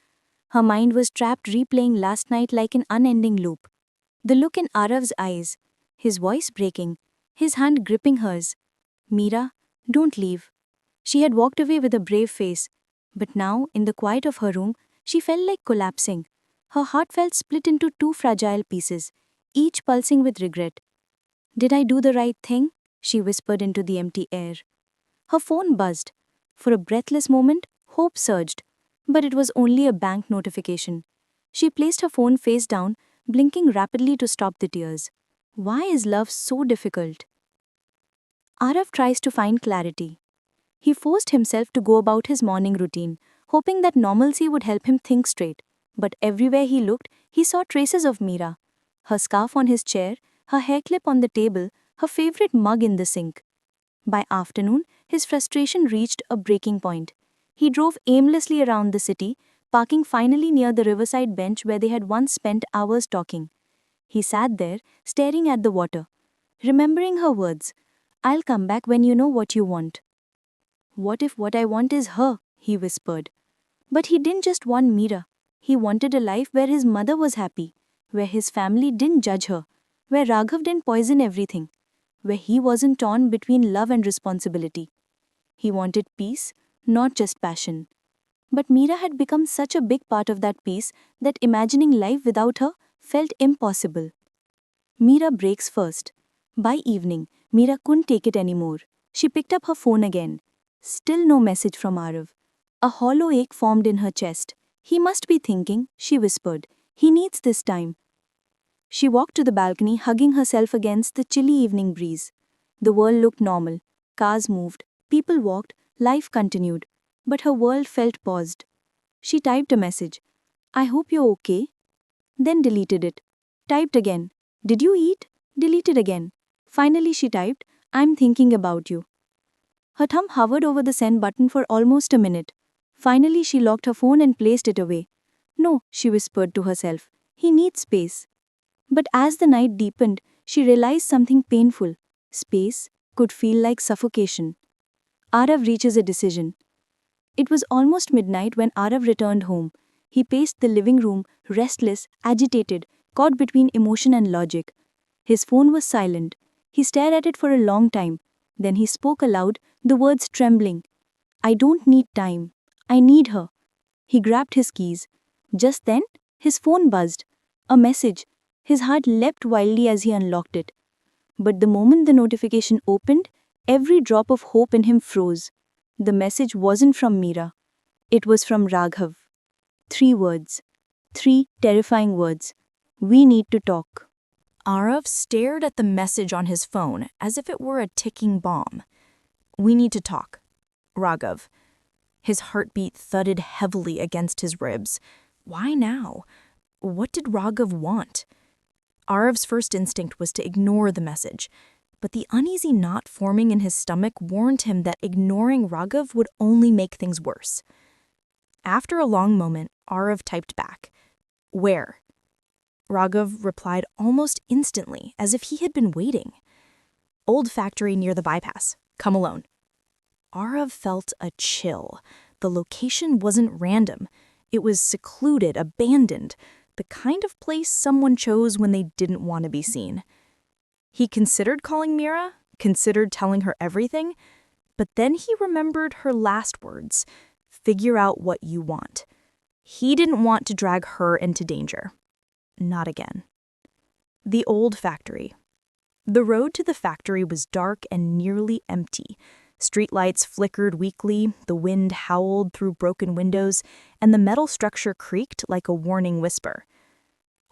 Her mind was trapped replaying last night like an unending loop. The look in Arav's eyes, his voice breaking, his hand gripping hers. "Mira, don't leave." She had walked away with a brave face, but now, in the quiet of her room, she felt like collapsing. Her heart felt split into two fragile pieces, each pulsing with regret. "Did I do the right thing?" she whispered into the empty air. Her phone buzzed. For a breathless moment, hope surged, but it was only a bank notification. She placed her phone face down, blinking rapidly to stop the tears. Why is love so difficult? Arav tries to find clarity. He forced himself to go about his morning routine, hoping that normalcy would help him think straight. But everywhere he looked, he saw traces of Mira. Her scarf on his chair, her hair clip on the table, her favorite mug in the sink. By afternoon, his frustration reached a breaking point. He drove aimlessly around the city, parking finally near the riverside bench where they had once spent hours talking. He sat there, staring at the water, remembering her words, "I'll come back when you know what you want." "What if what I want is her?" he whispered. But he didn't just want Mira. He wanted a life where his mother was happy, where his family didn't judge her, where Raghav didn't poison everything, where he wasn't torn between love and responsibility. He wanted peace, not just passion. But Mira had become such a big part of that peace that imagining life without her felt impossible. Mira breaks first. By evening, Mira couldn't take it anymore. She picked up her phone again. Still no message from Arav. A hollow ache formed in her chest. "He must be thinking," she whispered. "He needs this time." She walked to the balcony, hugging herself against the chilly evening breeze. The world looked normal. Cars moved, people walked, life continued. But her world felt paused. She typed a message. "I hope you're okay." Then deleted it. Typed again. "Did you eat?" Deleted again. Finally she typed, "I'm thinking about you." Her thumb hovered over the send button for almost a minute. Finally she locked her phone and placed it away. "No," she whispered to herself. "He needs space." But as the night deepened, she realized something painful. Space could feel like suffocation. Arav reaches a decision. It was almost midnight when Arav returned home. He paced the living room, restless, agitated, caught between emotion and logic. His phone was silent. He stared at it for a long time. Then he spoke aloud, the words trembling. "I don't need time. I need her." He grabbed his keys. Just then, his phone buzzed. A message. His heart leapt wildly as he unlocked it. But the moment the notification opened, every drop of hope in him froze. The message wasn't from Mira. It was from Raghav. 3 words. 3 terrifying words. "We need to talk." Arav stared at the message on his phone as if it were a ticking bomb. "We need to talk. Raghav." His heartbeat thudded heavily against his ribs. Why now? What did Raghav want? Arav's first instinct was to ignore the message, but the uneasy knot forming in his stomach warned him that ignoring Raghav would only make things worse. After a long moment, Arav typed back, "Where?" Raghav replied almost instantly, as if he had been waiting. "Old factory near the bypass. Come alone." Arav felt a chill. The location wasn't random. It was secluded, abandoned, the kind of place someone chose when they didn't want to be seen. He considered calling Mira, considered telling her everything, but then he remembered her last words, "Figure out what you want." He didn't want to drag her into danger. Not again. The old factory. The road to the factory was dark and nearly empty. Streetlights flickered weakly, the wind howled through broken windows, and the metal structure creaked like a warning whisper.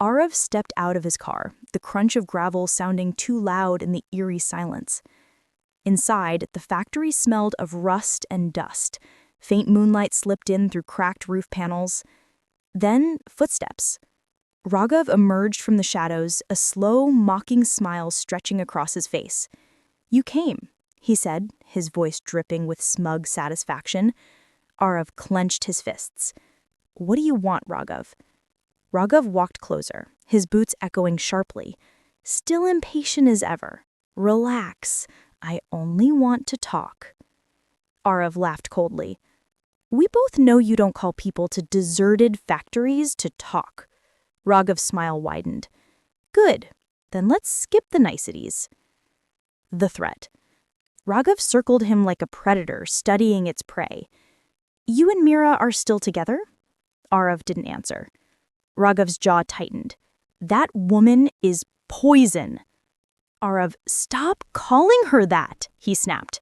Arav stepped out of his car, the crunch of gravel sounding too loud in the eerie silence. Inside, the factory smelled of rust and dust. Faint moonlight slipped in through cracked roof panels. Then, footsteps. Raghav emerged from the shadows, a slow, mocking smile stretching across his face. "You came," he said, his voice dripping with smug satisfaction. Arav clenched his fists. "What do you want, Raghav?" Raghav walked closer, his boots echoing sharply. "Still impatient as ever. Relax. I only want to talk." Arav laughed coldly. "We both know you don't call people to deserted factories to talk." Raghav's smile widened. "Good. Then let's skip the niceties." The threat. Raghav circled him like a predator studying its prey. "You and Mira are still together?" Arav didn't answer. Raghav's jaw tightened. "That woman is poison." Arav, "Stop calling her that," he snapped.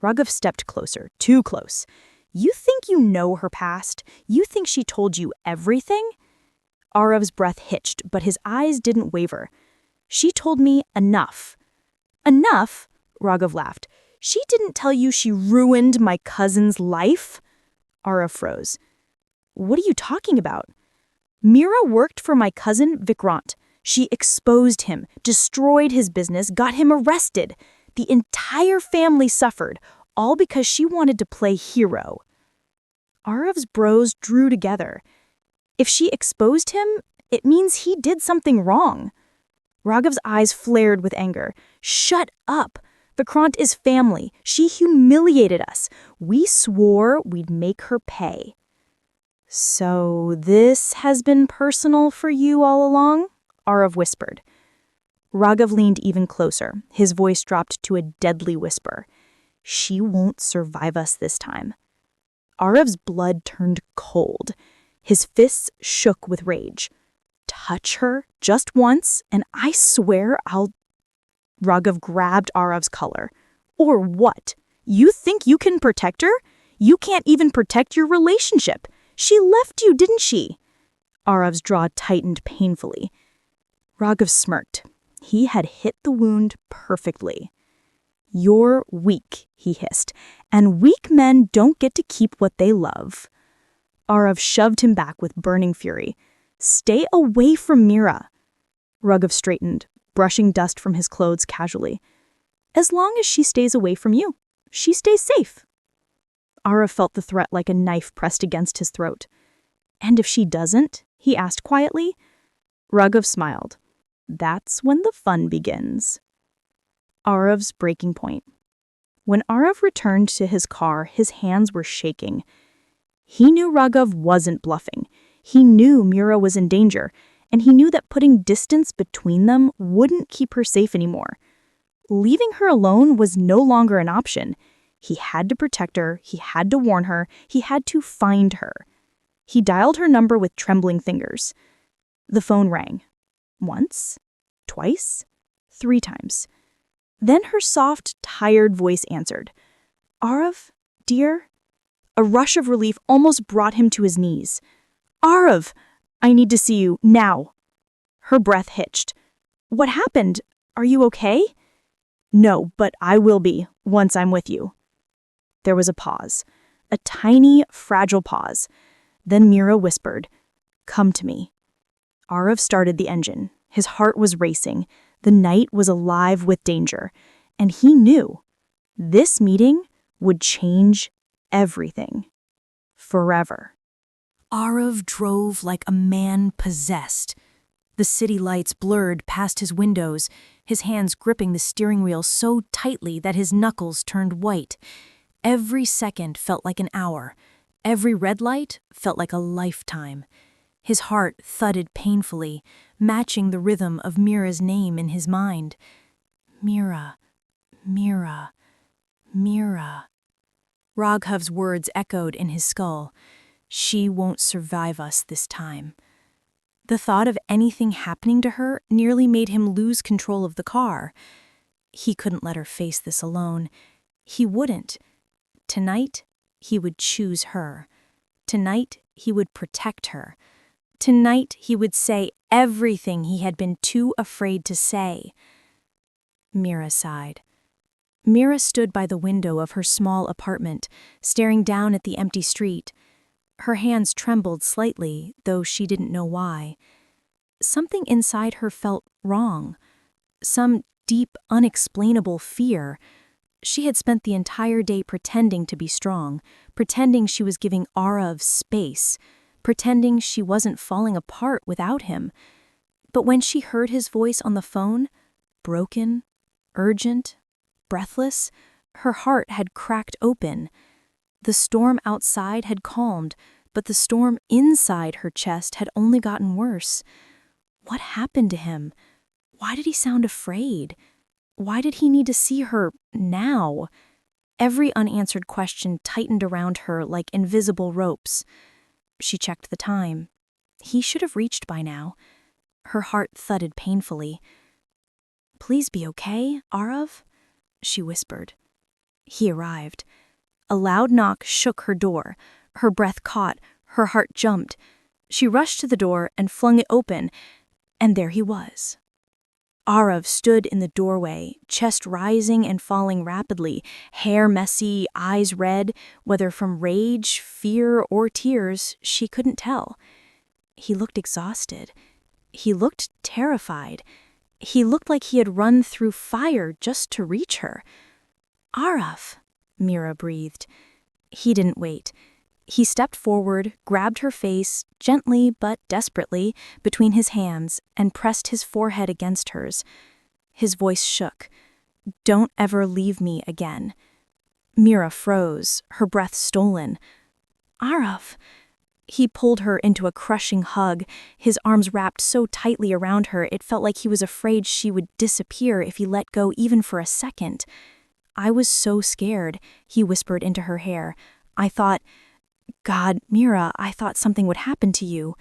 Raghav stepped closer, too close. "You think you know her past? You think she told you everything?" Arav's breath hitched, but his eyes didn't waver. "She told me enough." "Enough?" Raghav laughed. "She didn't tell you she ruined my cousin's life?" Arav froze. "What are you talking about?" "Mira worked for my cousin Vikrant. She exposed him, destroyed his business, got him arrested. The entire family suffered, all because she wanted to play hero." Arav's brows drew together. If she exposed him, it means he did something wrong. Raghav's eyes flared with anger. "Shut up! Vikrant is family. She humiliated us. We swore we'd make her pay." "So this has been personal for you all along?" Arav whispered. Raghav leaned even closer. His voice dropped to a deadly whisper. "She won't survive us this time." Arav's blood turned cold. His fists shook with rage. "Touch her just once, and I swear I'll—" Raghav grabbed Arav's collar. "Or what? You think you can protect her? You can't even protect your relationship. She left you, didn't she?" Arav's jaw tightened painfully. Raghav smirked. He had hit the wound perfectly. "You're weak," he hissed, "and weak men don't get to keep what they love." Arav shoved him back with burning fury. "Stay away from Mira." Raghav straightened, brushing dust from his clothes casually. "As long as she stays away from you, she stays safe." Arav felt the threat like a knife pressed against his throat. "And if she doesn't?" he asked quietly. Raghav smiled. "That's when the fun begins." Arav's breaking point. When Arav returned to his car, his hands were shaking. He knew Raghav wasn't bluffing. He knew Mira was in danger, and he knew that putting distance between them wouldn't keep her safe anymore. Leaving her alone was no longer an option. He had to protect her, he had to warn her, he had to find her. He dialed her number with trembling fingers. The phone rang. Once, twice, 3 times. Then her soft, tired voice answered. "Arav, dear?" A rush of relief almost brought him to his knees. "Arav, I need to see you, now." Her breath hitched. "What happened? Are you okay?" "No, but I will be, once I'm with you." There was a pause. A tiny, fragile pause. Then Mira whispered, "Come to me." Arav started the engine. His heart was racing. The night was alive with danger. And he knew this meeting would change everything. Forever. Arav drove like a man possessed. The city lights blurred past his windows, his hands gripping the steering wheel so tightly that his knuckles turned white. Every second felt like an hour. Every red light felt like a lifetime. His heart thudded painfully, matching the rhythm of Mira's name in his mind. Mira, Mira, Mira. Raghav's words echoed in his skull. She won't survive us this time. The thought of anything happening to her nearly made him lose control of the car. He couldn't let her face this alone. He wouldn't. Tonight, he would choose her. Tonight, he would protect her. Tonight, he would say everything he had been too afraid to say. Mira sighed. Mira stood by the window of her small apartment, staring down at the empty street. Her hands trembled slightly, though she didn't know why. Something inside her felt wrong. Some deep, unexplainable fear. She had spent the entire day pretending to be strong, pretending she was giving Arav space, pretending she wasn't falling apart without him. But when she heard his voice on the phone, broken, urgent, breathless, her heart had cracked open. The storm outside had calmed, but the storm inside her chest had only gotten worse. What happened to him? Why did he sound afraid? Why did he need to see her now? Every unanswered question tightened around her like invisible ropes. She checked the time. He should have reached by now. Her heart thudded painfully. "Please be okay, Arav," she whispered. He arrived. A loud knock shook her door. Her breath caught, her heart jumped. She rushed to the door and flung it open, and there he was. Arav stood in the doorway, chest rising and falling rapidly, hair messy, eyes red, whether from rage, fear, or tears, she couldn't tell. He looked exhausted. He looked terrified. He looked like he had run through fire just to reach her. "Arav," Mira breathed. He didn't wait. He stepped forward, grabbed her face, gently but desperately, between his hands and pressed his forehead against hers. His voice shook. "Don't ever leave me again." Mira froze, her breath stolen. "Arav." He pulled her into a crushing hug, his arms wrapped so tightly around her it felt like he was afraid she would disappear if he let go even for a second. "I was so scared," he whispered into her hair. God, Mira, I thought something would happen to you."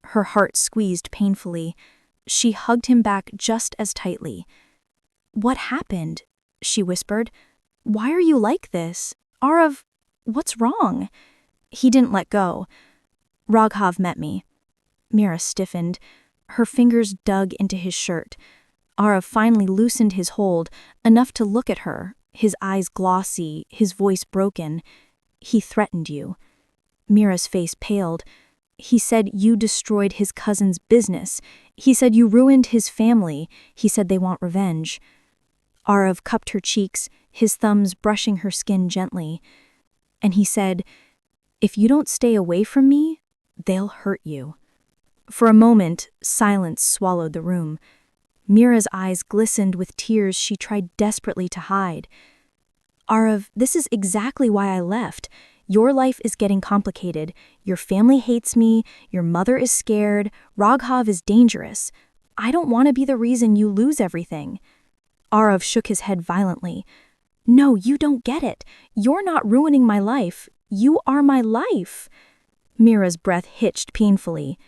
Her heart squeezed painfully. She hugged him back just as tightly. "What happened?" she whispered. "Why are you like this? Arav, what's wrong?" He didn't let go. "Raghav met me." Mira stiffened. Her fingers dug into his shirt. Arav finally loosened his hold, enough to look at her, his eyes glossy, his voice broken. "He threatened you." Mira's face paled. "He said you destroyed his cousin's business. He said you ruined his family. He said they want revenge." Arav cupped her cheeks, his thumbs brushing her skin gently. "And he said, if you don't stay away from me, they'll hurt you." For a moment, silence swallowed the room. Mira's eyes glistened with tears she tried desperately to hide. "Arav, this is exactly why I left. Your life is getting complicated. Your family hates me. Your mother is scared. Raghav is dangerous. I don't want to be the reason you lose everything." Arav shook his head violently. "No, you don't get it. You're not ruining my life. You are my life." Mira's breath hitched painfully.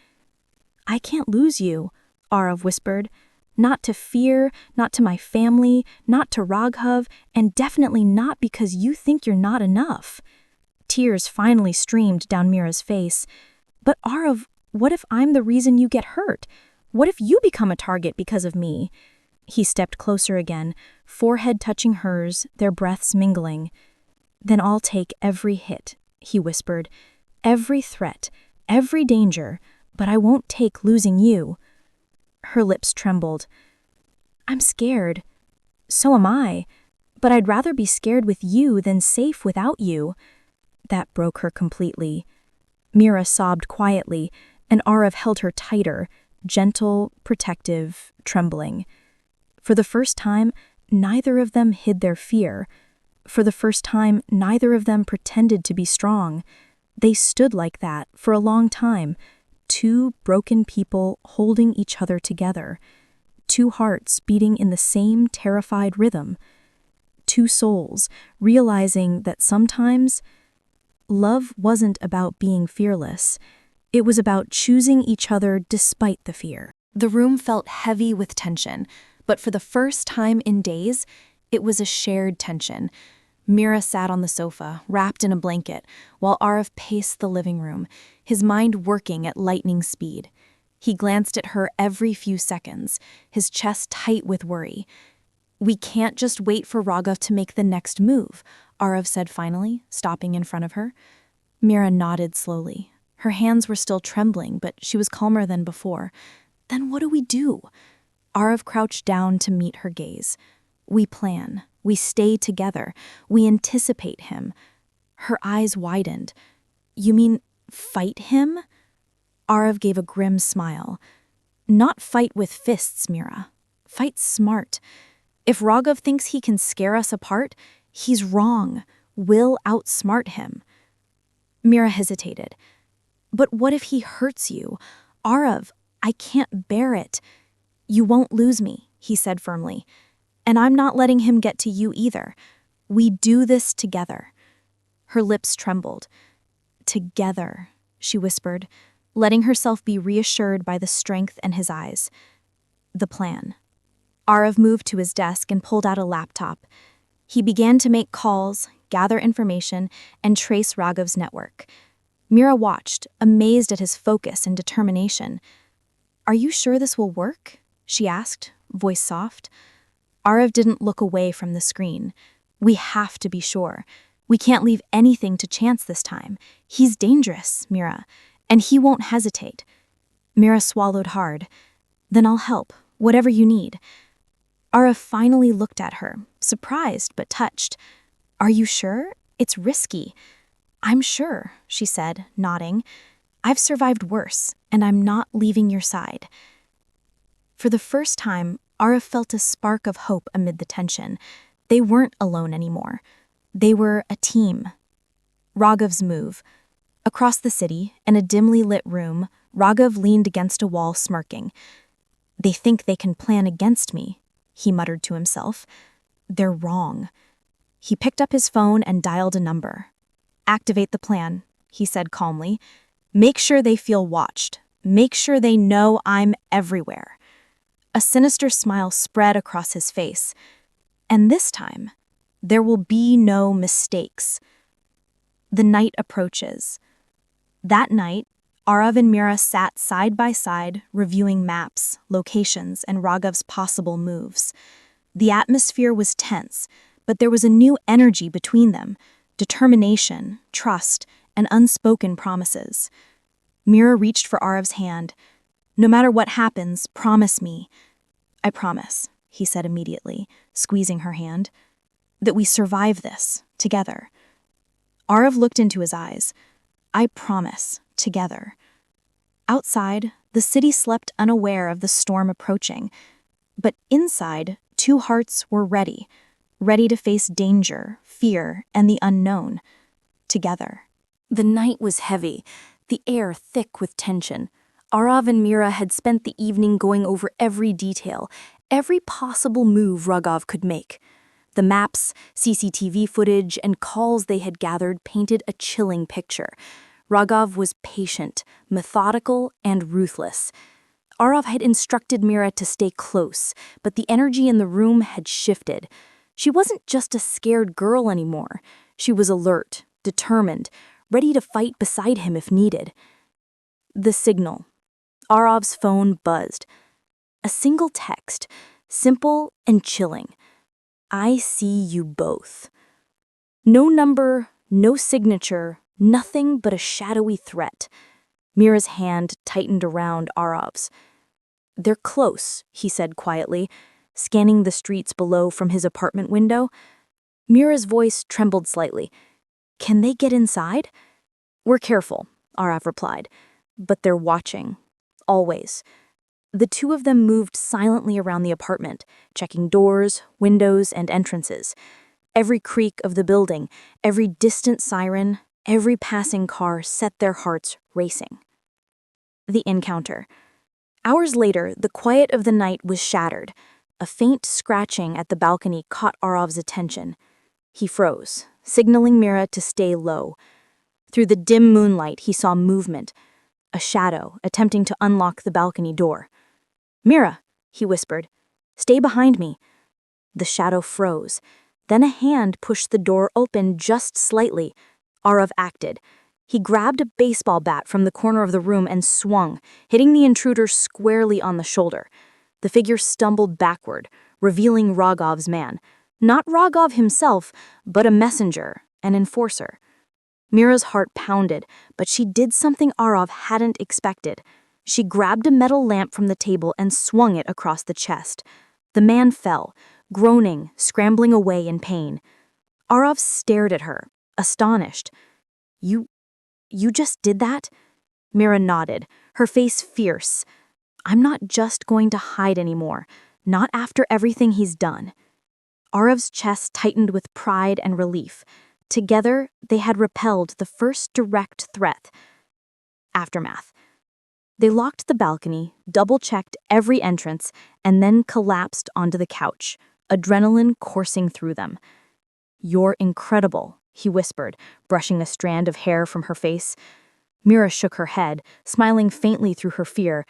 "I can't lose you," Arav whispered. "Not to fear, not to my family, not to Raghav, and definitely not because you think you're not enough." Tears finally streamed down Mira's face. "But Arav, what if I'm the reason you get hurt? What if you become a target because of me?" He stepped closer again, forehead touching hers, their breaths mingling. "Then I'll take every hit," he whispered. "Every threat, every danger, but I won't take losing you." Her lips trembled. "I'm scared." "So am I. But I'd rather be scared with you than safe without you." That broke her completely. Mira sobbed quietly, and Arav held her tighter, gentle, protective, trembling. For the first time, neither of them hid their fear. For the first time, neither of them pretended to be strong. They stood like that for a long time, two broken people holding each other together, two hearts beating in the same terrified rhythm, two souls realizing that sometimes Love wasn't about being fearless. It was about choosing each other despite the fear. The room felt heavy with tension, but for the first time in days, it was a shared tension. Mira sat on the sofa, wrapped in a blanket, while Arav paced the living room, his mind working at lightning speed. He glanced at her every few seconds, his chest tight with worry. "We can't just wait for Raghav to make the next move," Arav said finally, stopping in front of her. Mira nodded slowly. Her hands were still trembling, but she was calmer than before. "Then what do we do?" Arav crouched down to meet her gaze. "We plan. We stay together. We anticipate him." Her eyes widened. "You mean fight him?" Arav gave a grim smile. "Not fight with fists, Mira. Fight smart. If Raghav thinks he can scare us apart, he's wrong. We'll outsmart him." Mira hesitated. "But what if he hurts you? Arav, I can't bear it." "You won't lose me," he said firmly. "And I'm not letting him get to you either. We do this together." Her lips trembled. "Together," she whispered, letting herself be reassured by the strength in his eyes. "The plan." Arav moved to his desk and pulled out a laptop. He began to make calls, gather information, and trace Raghav's network. Mira watched, amazed at his focus and determination. "Are you sure this will work?" she asked, voice soft. Arav didn't look away from the screen. "We have to be sure. We can't leave anything to chance this time. He's dangerous, Mira, and he won't hesitate." Mira swallowed hard. "Then I'll help, whatever you need." Arav finally looked at her, surprised but touched. "Are you sure? It's risky." "I'm sure," she said, nodding. "I've survived worse, and I'm not leaving your side." For the first time, Arav felt a spark of hope amid the tension. They weren't alone anymore. They were a team. Raghav's move. Across the city, in a dimly lit room, Raghav leaned against a wall smirking. "They think they can plan against me," he muttered to himself. "They're wrong." He picked up his phone and dialed a number. "Activate the plan," he said calmly. "Make sure they feel watched. Make sure they know I'm everywhere." A sinister smile spread across his face. "And this time, there will be no mistakes." The night approaches. That night, Arav and Mira sat side by side, reviewing maps, locations, and Raghav's possible moves. The atmosphere was tense, but there was a new energy between them, determination, trust, and unspoken promises. Mira reached for Arav's hand. "No matter what happens, promise me." "I promise," he said immediately, squeezing her hand, "that we survive this, together." Arav looked into his eyes. "I promise, together." Outside, the city slept unaware of the storm approaching. But inside, two hearts were ready to face danger, fear, and the unknown, together. The night was heavy, the air thick with tension. Arav and Mira had spent the evening going over every detail, every possible move Raghav could make. The maps, CCTV footage, and calls they had gathered painted a chilling picture. Raghav was patient, methodical, and ruthless. Arav had instructed Mira to stay close, but the energy in the room had shifted. She wasn't just a scared girl anymore. She was alert, determined, ready to fight beside him if needed. The signal. Arav's phone buzzed. A single text, simple and chilling. "I see you both." No number, no signature, nothing but a shadowy threat. Mira's hand tightened around Arav's. "They're close," he said quietly, scanning the streets below from his apartment window. Mira's voice trembled slightly. "Can they get inside?" "We're careful," Arav replied. "But they're watching. Always." The two of them moved silently around the apartment, checking doors, windows, and entrances. Every creak of the building, every distant siren, every passing car set their hearts racing. The encounter. Hours later, the quiet of the night was shattered. A faint scratching at the balcony caught Arav's attention. He froze, signaling Mira to stay low. Through the dim moonlight, he saw movement, a shadow attempting to unlock the balcony door. "Mira," he whispered, "stay behind me." The shadow froze. Then a hand pushed the door open just slightly. Arav acted. He grabbed a baseball bat from the corner of the room and swung, hitting the intruder squarely on the shoulder. The figure stumbled backward, revealing Rogov's man. Not Rogov himself, but a messenger, an enforcer. Mira's heart pounded, but she did something Arav hadn't expected. She grabbed a metal lamp from the table and swung it across the chest. The man fell, groaning, scrambling away in pain. Arav stared at her, astonished. You just did that?" Mira nodded, her face fierce. "I'm not just going to hide anymore, not after everything he's done." Arav's chest tightened with pride and relief. Together, they had repelled the first direct threat. Aftermath. They locked the balcony, double-checked every entrance, and then collapsed onto the couch, adrenaline coursing through them. "You're incredible," he whispered, brushing a strand of hair from her face. Mira shook her head, smiling faintly through her fear.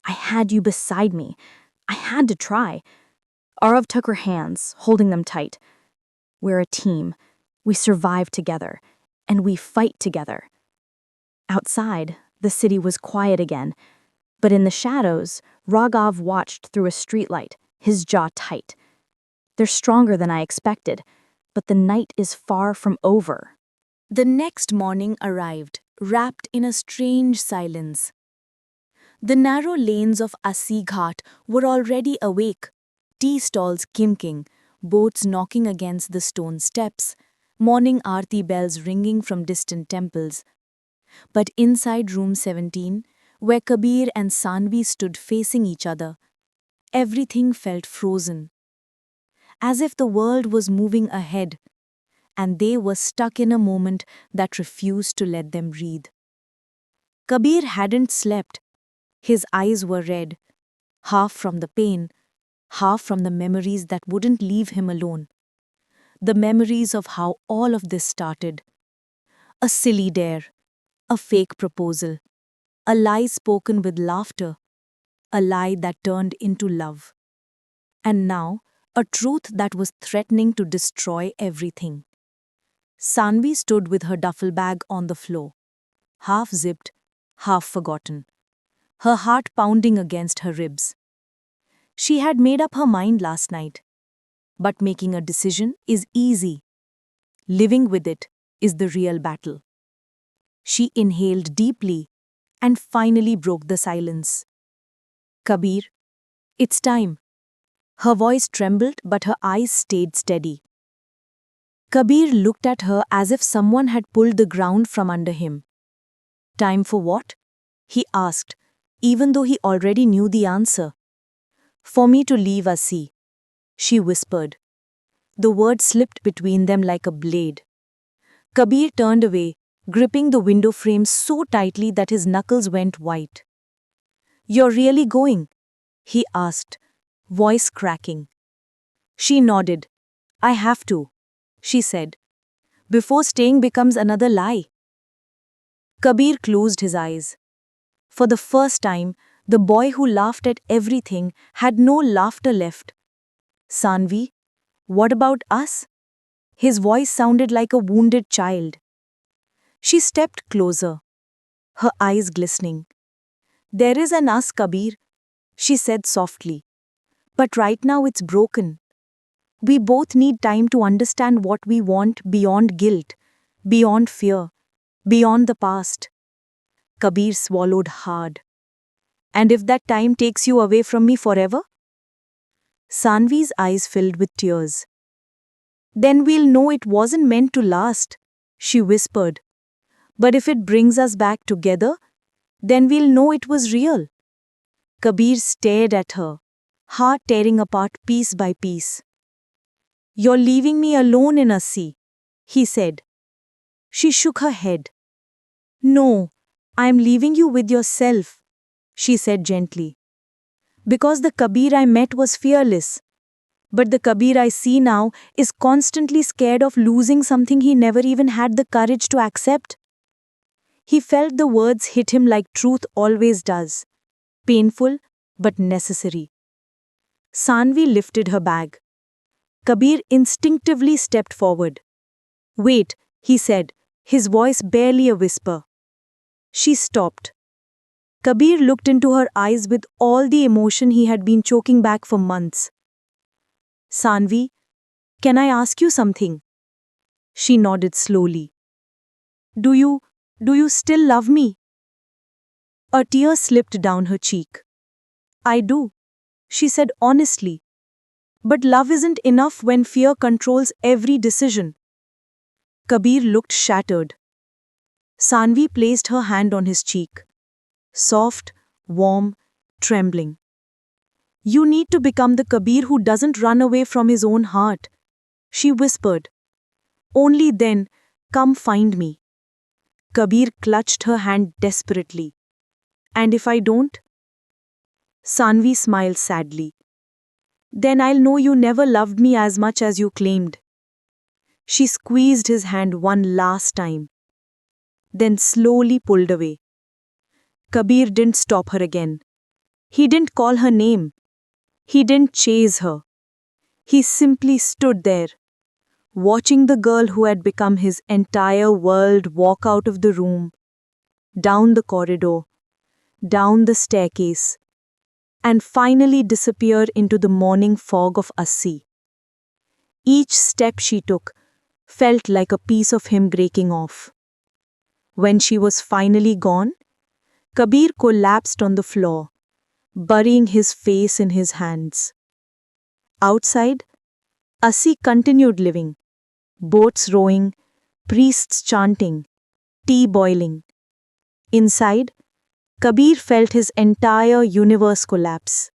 "I had you beside me. I had to try." Arav took her hands, holding them tight. "We're a team. We survive together, and we fight together." Outside, the city was quiet again, but in the shadows, Rogov watched through a streetlight, his jaw tight. "They're stronger than I expected, but the night is far from over." The next morning arrived, wrapped in a strange silence. The narrow lanes of Assi Ghat were already awake, tea stalls kinking, boats knocking against the stone steps, morning aarti bells ringing from distant temples. But inside room 17, where Kabir and Sanvi stood facing each other, everything felt frozen. As if the world was moving ahead, and they were stuck in a moment that refused to let them breathe. Kabir hadn't slept. His eyes were red, half from the pain, half from the memories that wouldn't leave him alone. The memories of how all of this started. A silly dare, a fake proposal, a lie spoken with laughter, a lie that turned into love. And now, a truth that was threatening to destroy everything. Sanvi stood with her duffel bag on the floor, half zipped, half forgotten, her heart pounding against her ribs. She had made up her mind last night. But making a decision is easy. Living with it is the real battle. She inhaled deeply and finally broke the silence. "Kabir, it's time." Her voice trembled, but her eyes stayed steady. Kabir looked at her as if someone had pulled the ground from under him. "Time for what?" he asked, even though he already knew the answer. "For me to leave Assi," she whispered. The word slipped between them like a blade. Kabir turned away, gripping the window frame so tightly that his knuckles went white. "You're really going?" he asked, voice cracking. She nodded. "I have to," she said, "before staying becomes another lie." Kabir closed his eyes. For the first time, the boy who laughed at everything had no laughter left. "Sanvi, what about us?" His voice sounded like a wounded child. She stepped closer, her eyes glistening. "There is an us, Kabir," she said softly. "But right now it's broken. We both need time to understand what we want beyond guilt, beyond fear, beyond the past." Kabir swallowed hard. "And if that time takes you away from me forever?" Sanvi's eyes filled with tears. "Then we'll know it wasn't meant to last," she whispered. "But if it brings us back together, then we'll know it was real." Kabir stared at her, heart tearing apart piece by piece. "You're leaving me alone in Assi," he said. She shook her head. "No, I'm leaving you with yourself," she said gently. "Because the Kabir I met was fearless. But the Kabir I see now is constantly scared of losing something he never even had the courage to accept." He felt the words hit him like truth always does. Painful, but necessary. Sanvi lifted her bag. Kabir instinctively stepped forward. "Wait," he said, his voice barely a whisper. She stopped. Kabir looked into her eyes with all the emotion he had been choking back for months. "Sanvi, can I ask you something?" She nodded slowly. Do you still love me?" A tear slipped down her cheek. "I do," she said honestly. "But love isn't enough when fear controls every decision." Kabir looked shattered. Sanvi placed her hand on his cheek. Soft, warm, trembling. "You need to become the Kabir who doesn't run away from his own heart," she whispered. "Only then, come find me." Kabir clutched her hand desperately. "And if I don't?" Sanvi smiled sadly. "Then I'll know you never loved me as much as you claimed." She squeezed his hand one last time, then slowly pulled away. Kabir didn't stop her again. He didn't call her name. He didn't chase her. He simply stood there, watching the girl who had become his entire world walk out of the room, down the corridor, down the staircase, and finally disappear into the morning fog of Assi. Each step she took felt like a piece of him breaking off. When she was finally gone, Kabir collapsed on the floor, burying his face in his hands. Outside, Assi continued living, boats rowing, priests chanting, tea boiling. Inside, Kabir felt his entire universe collapse.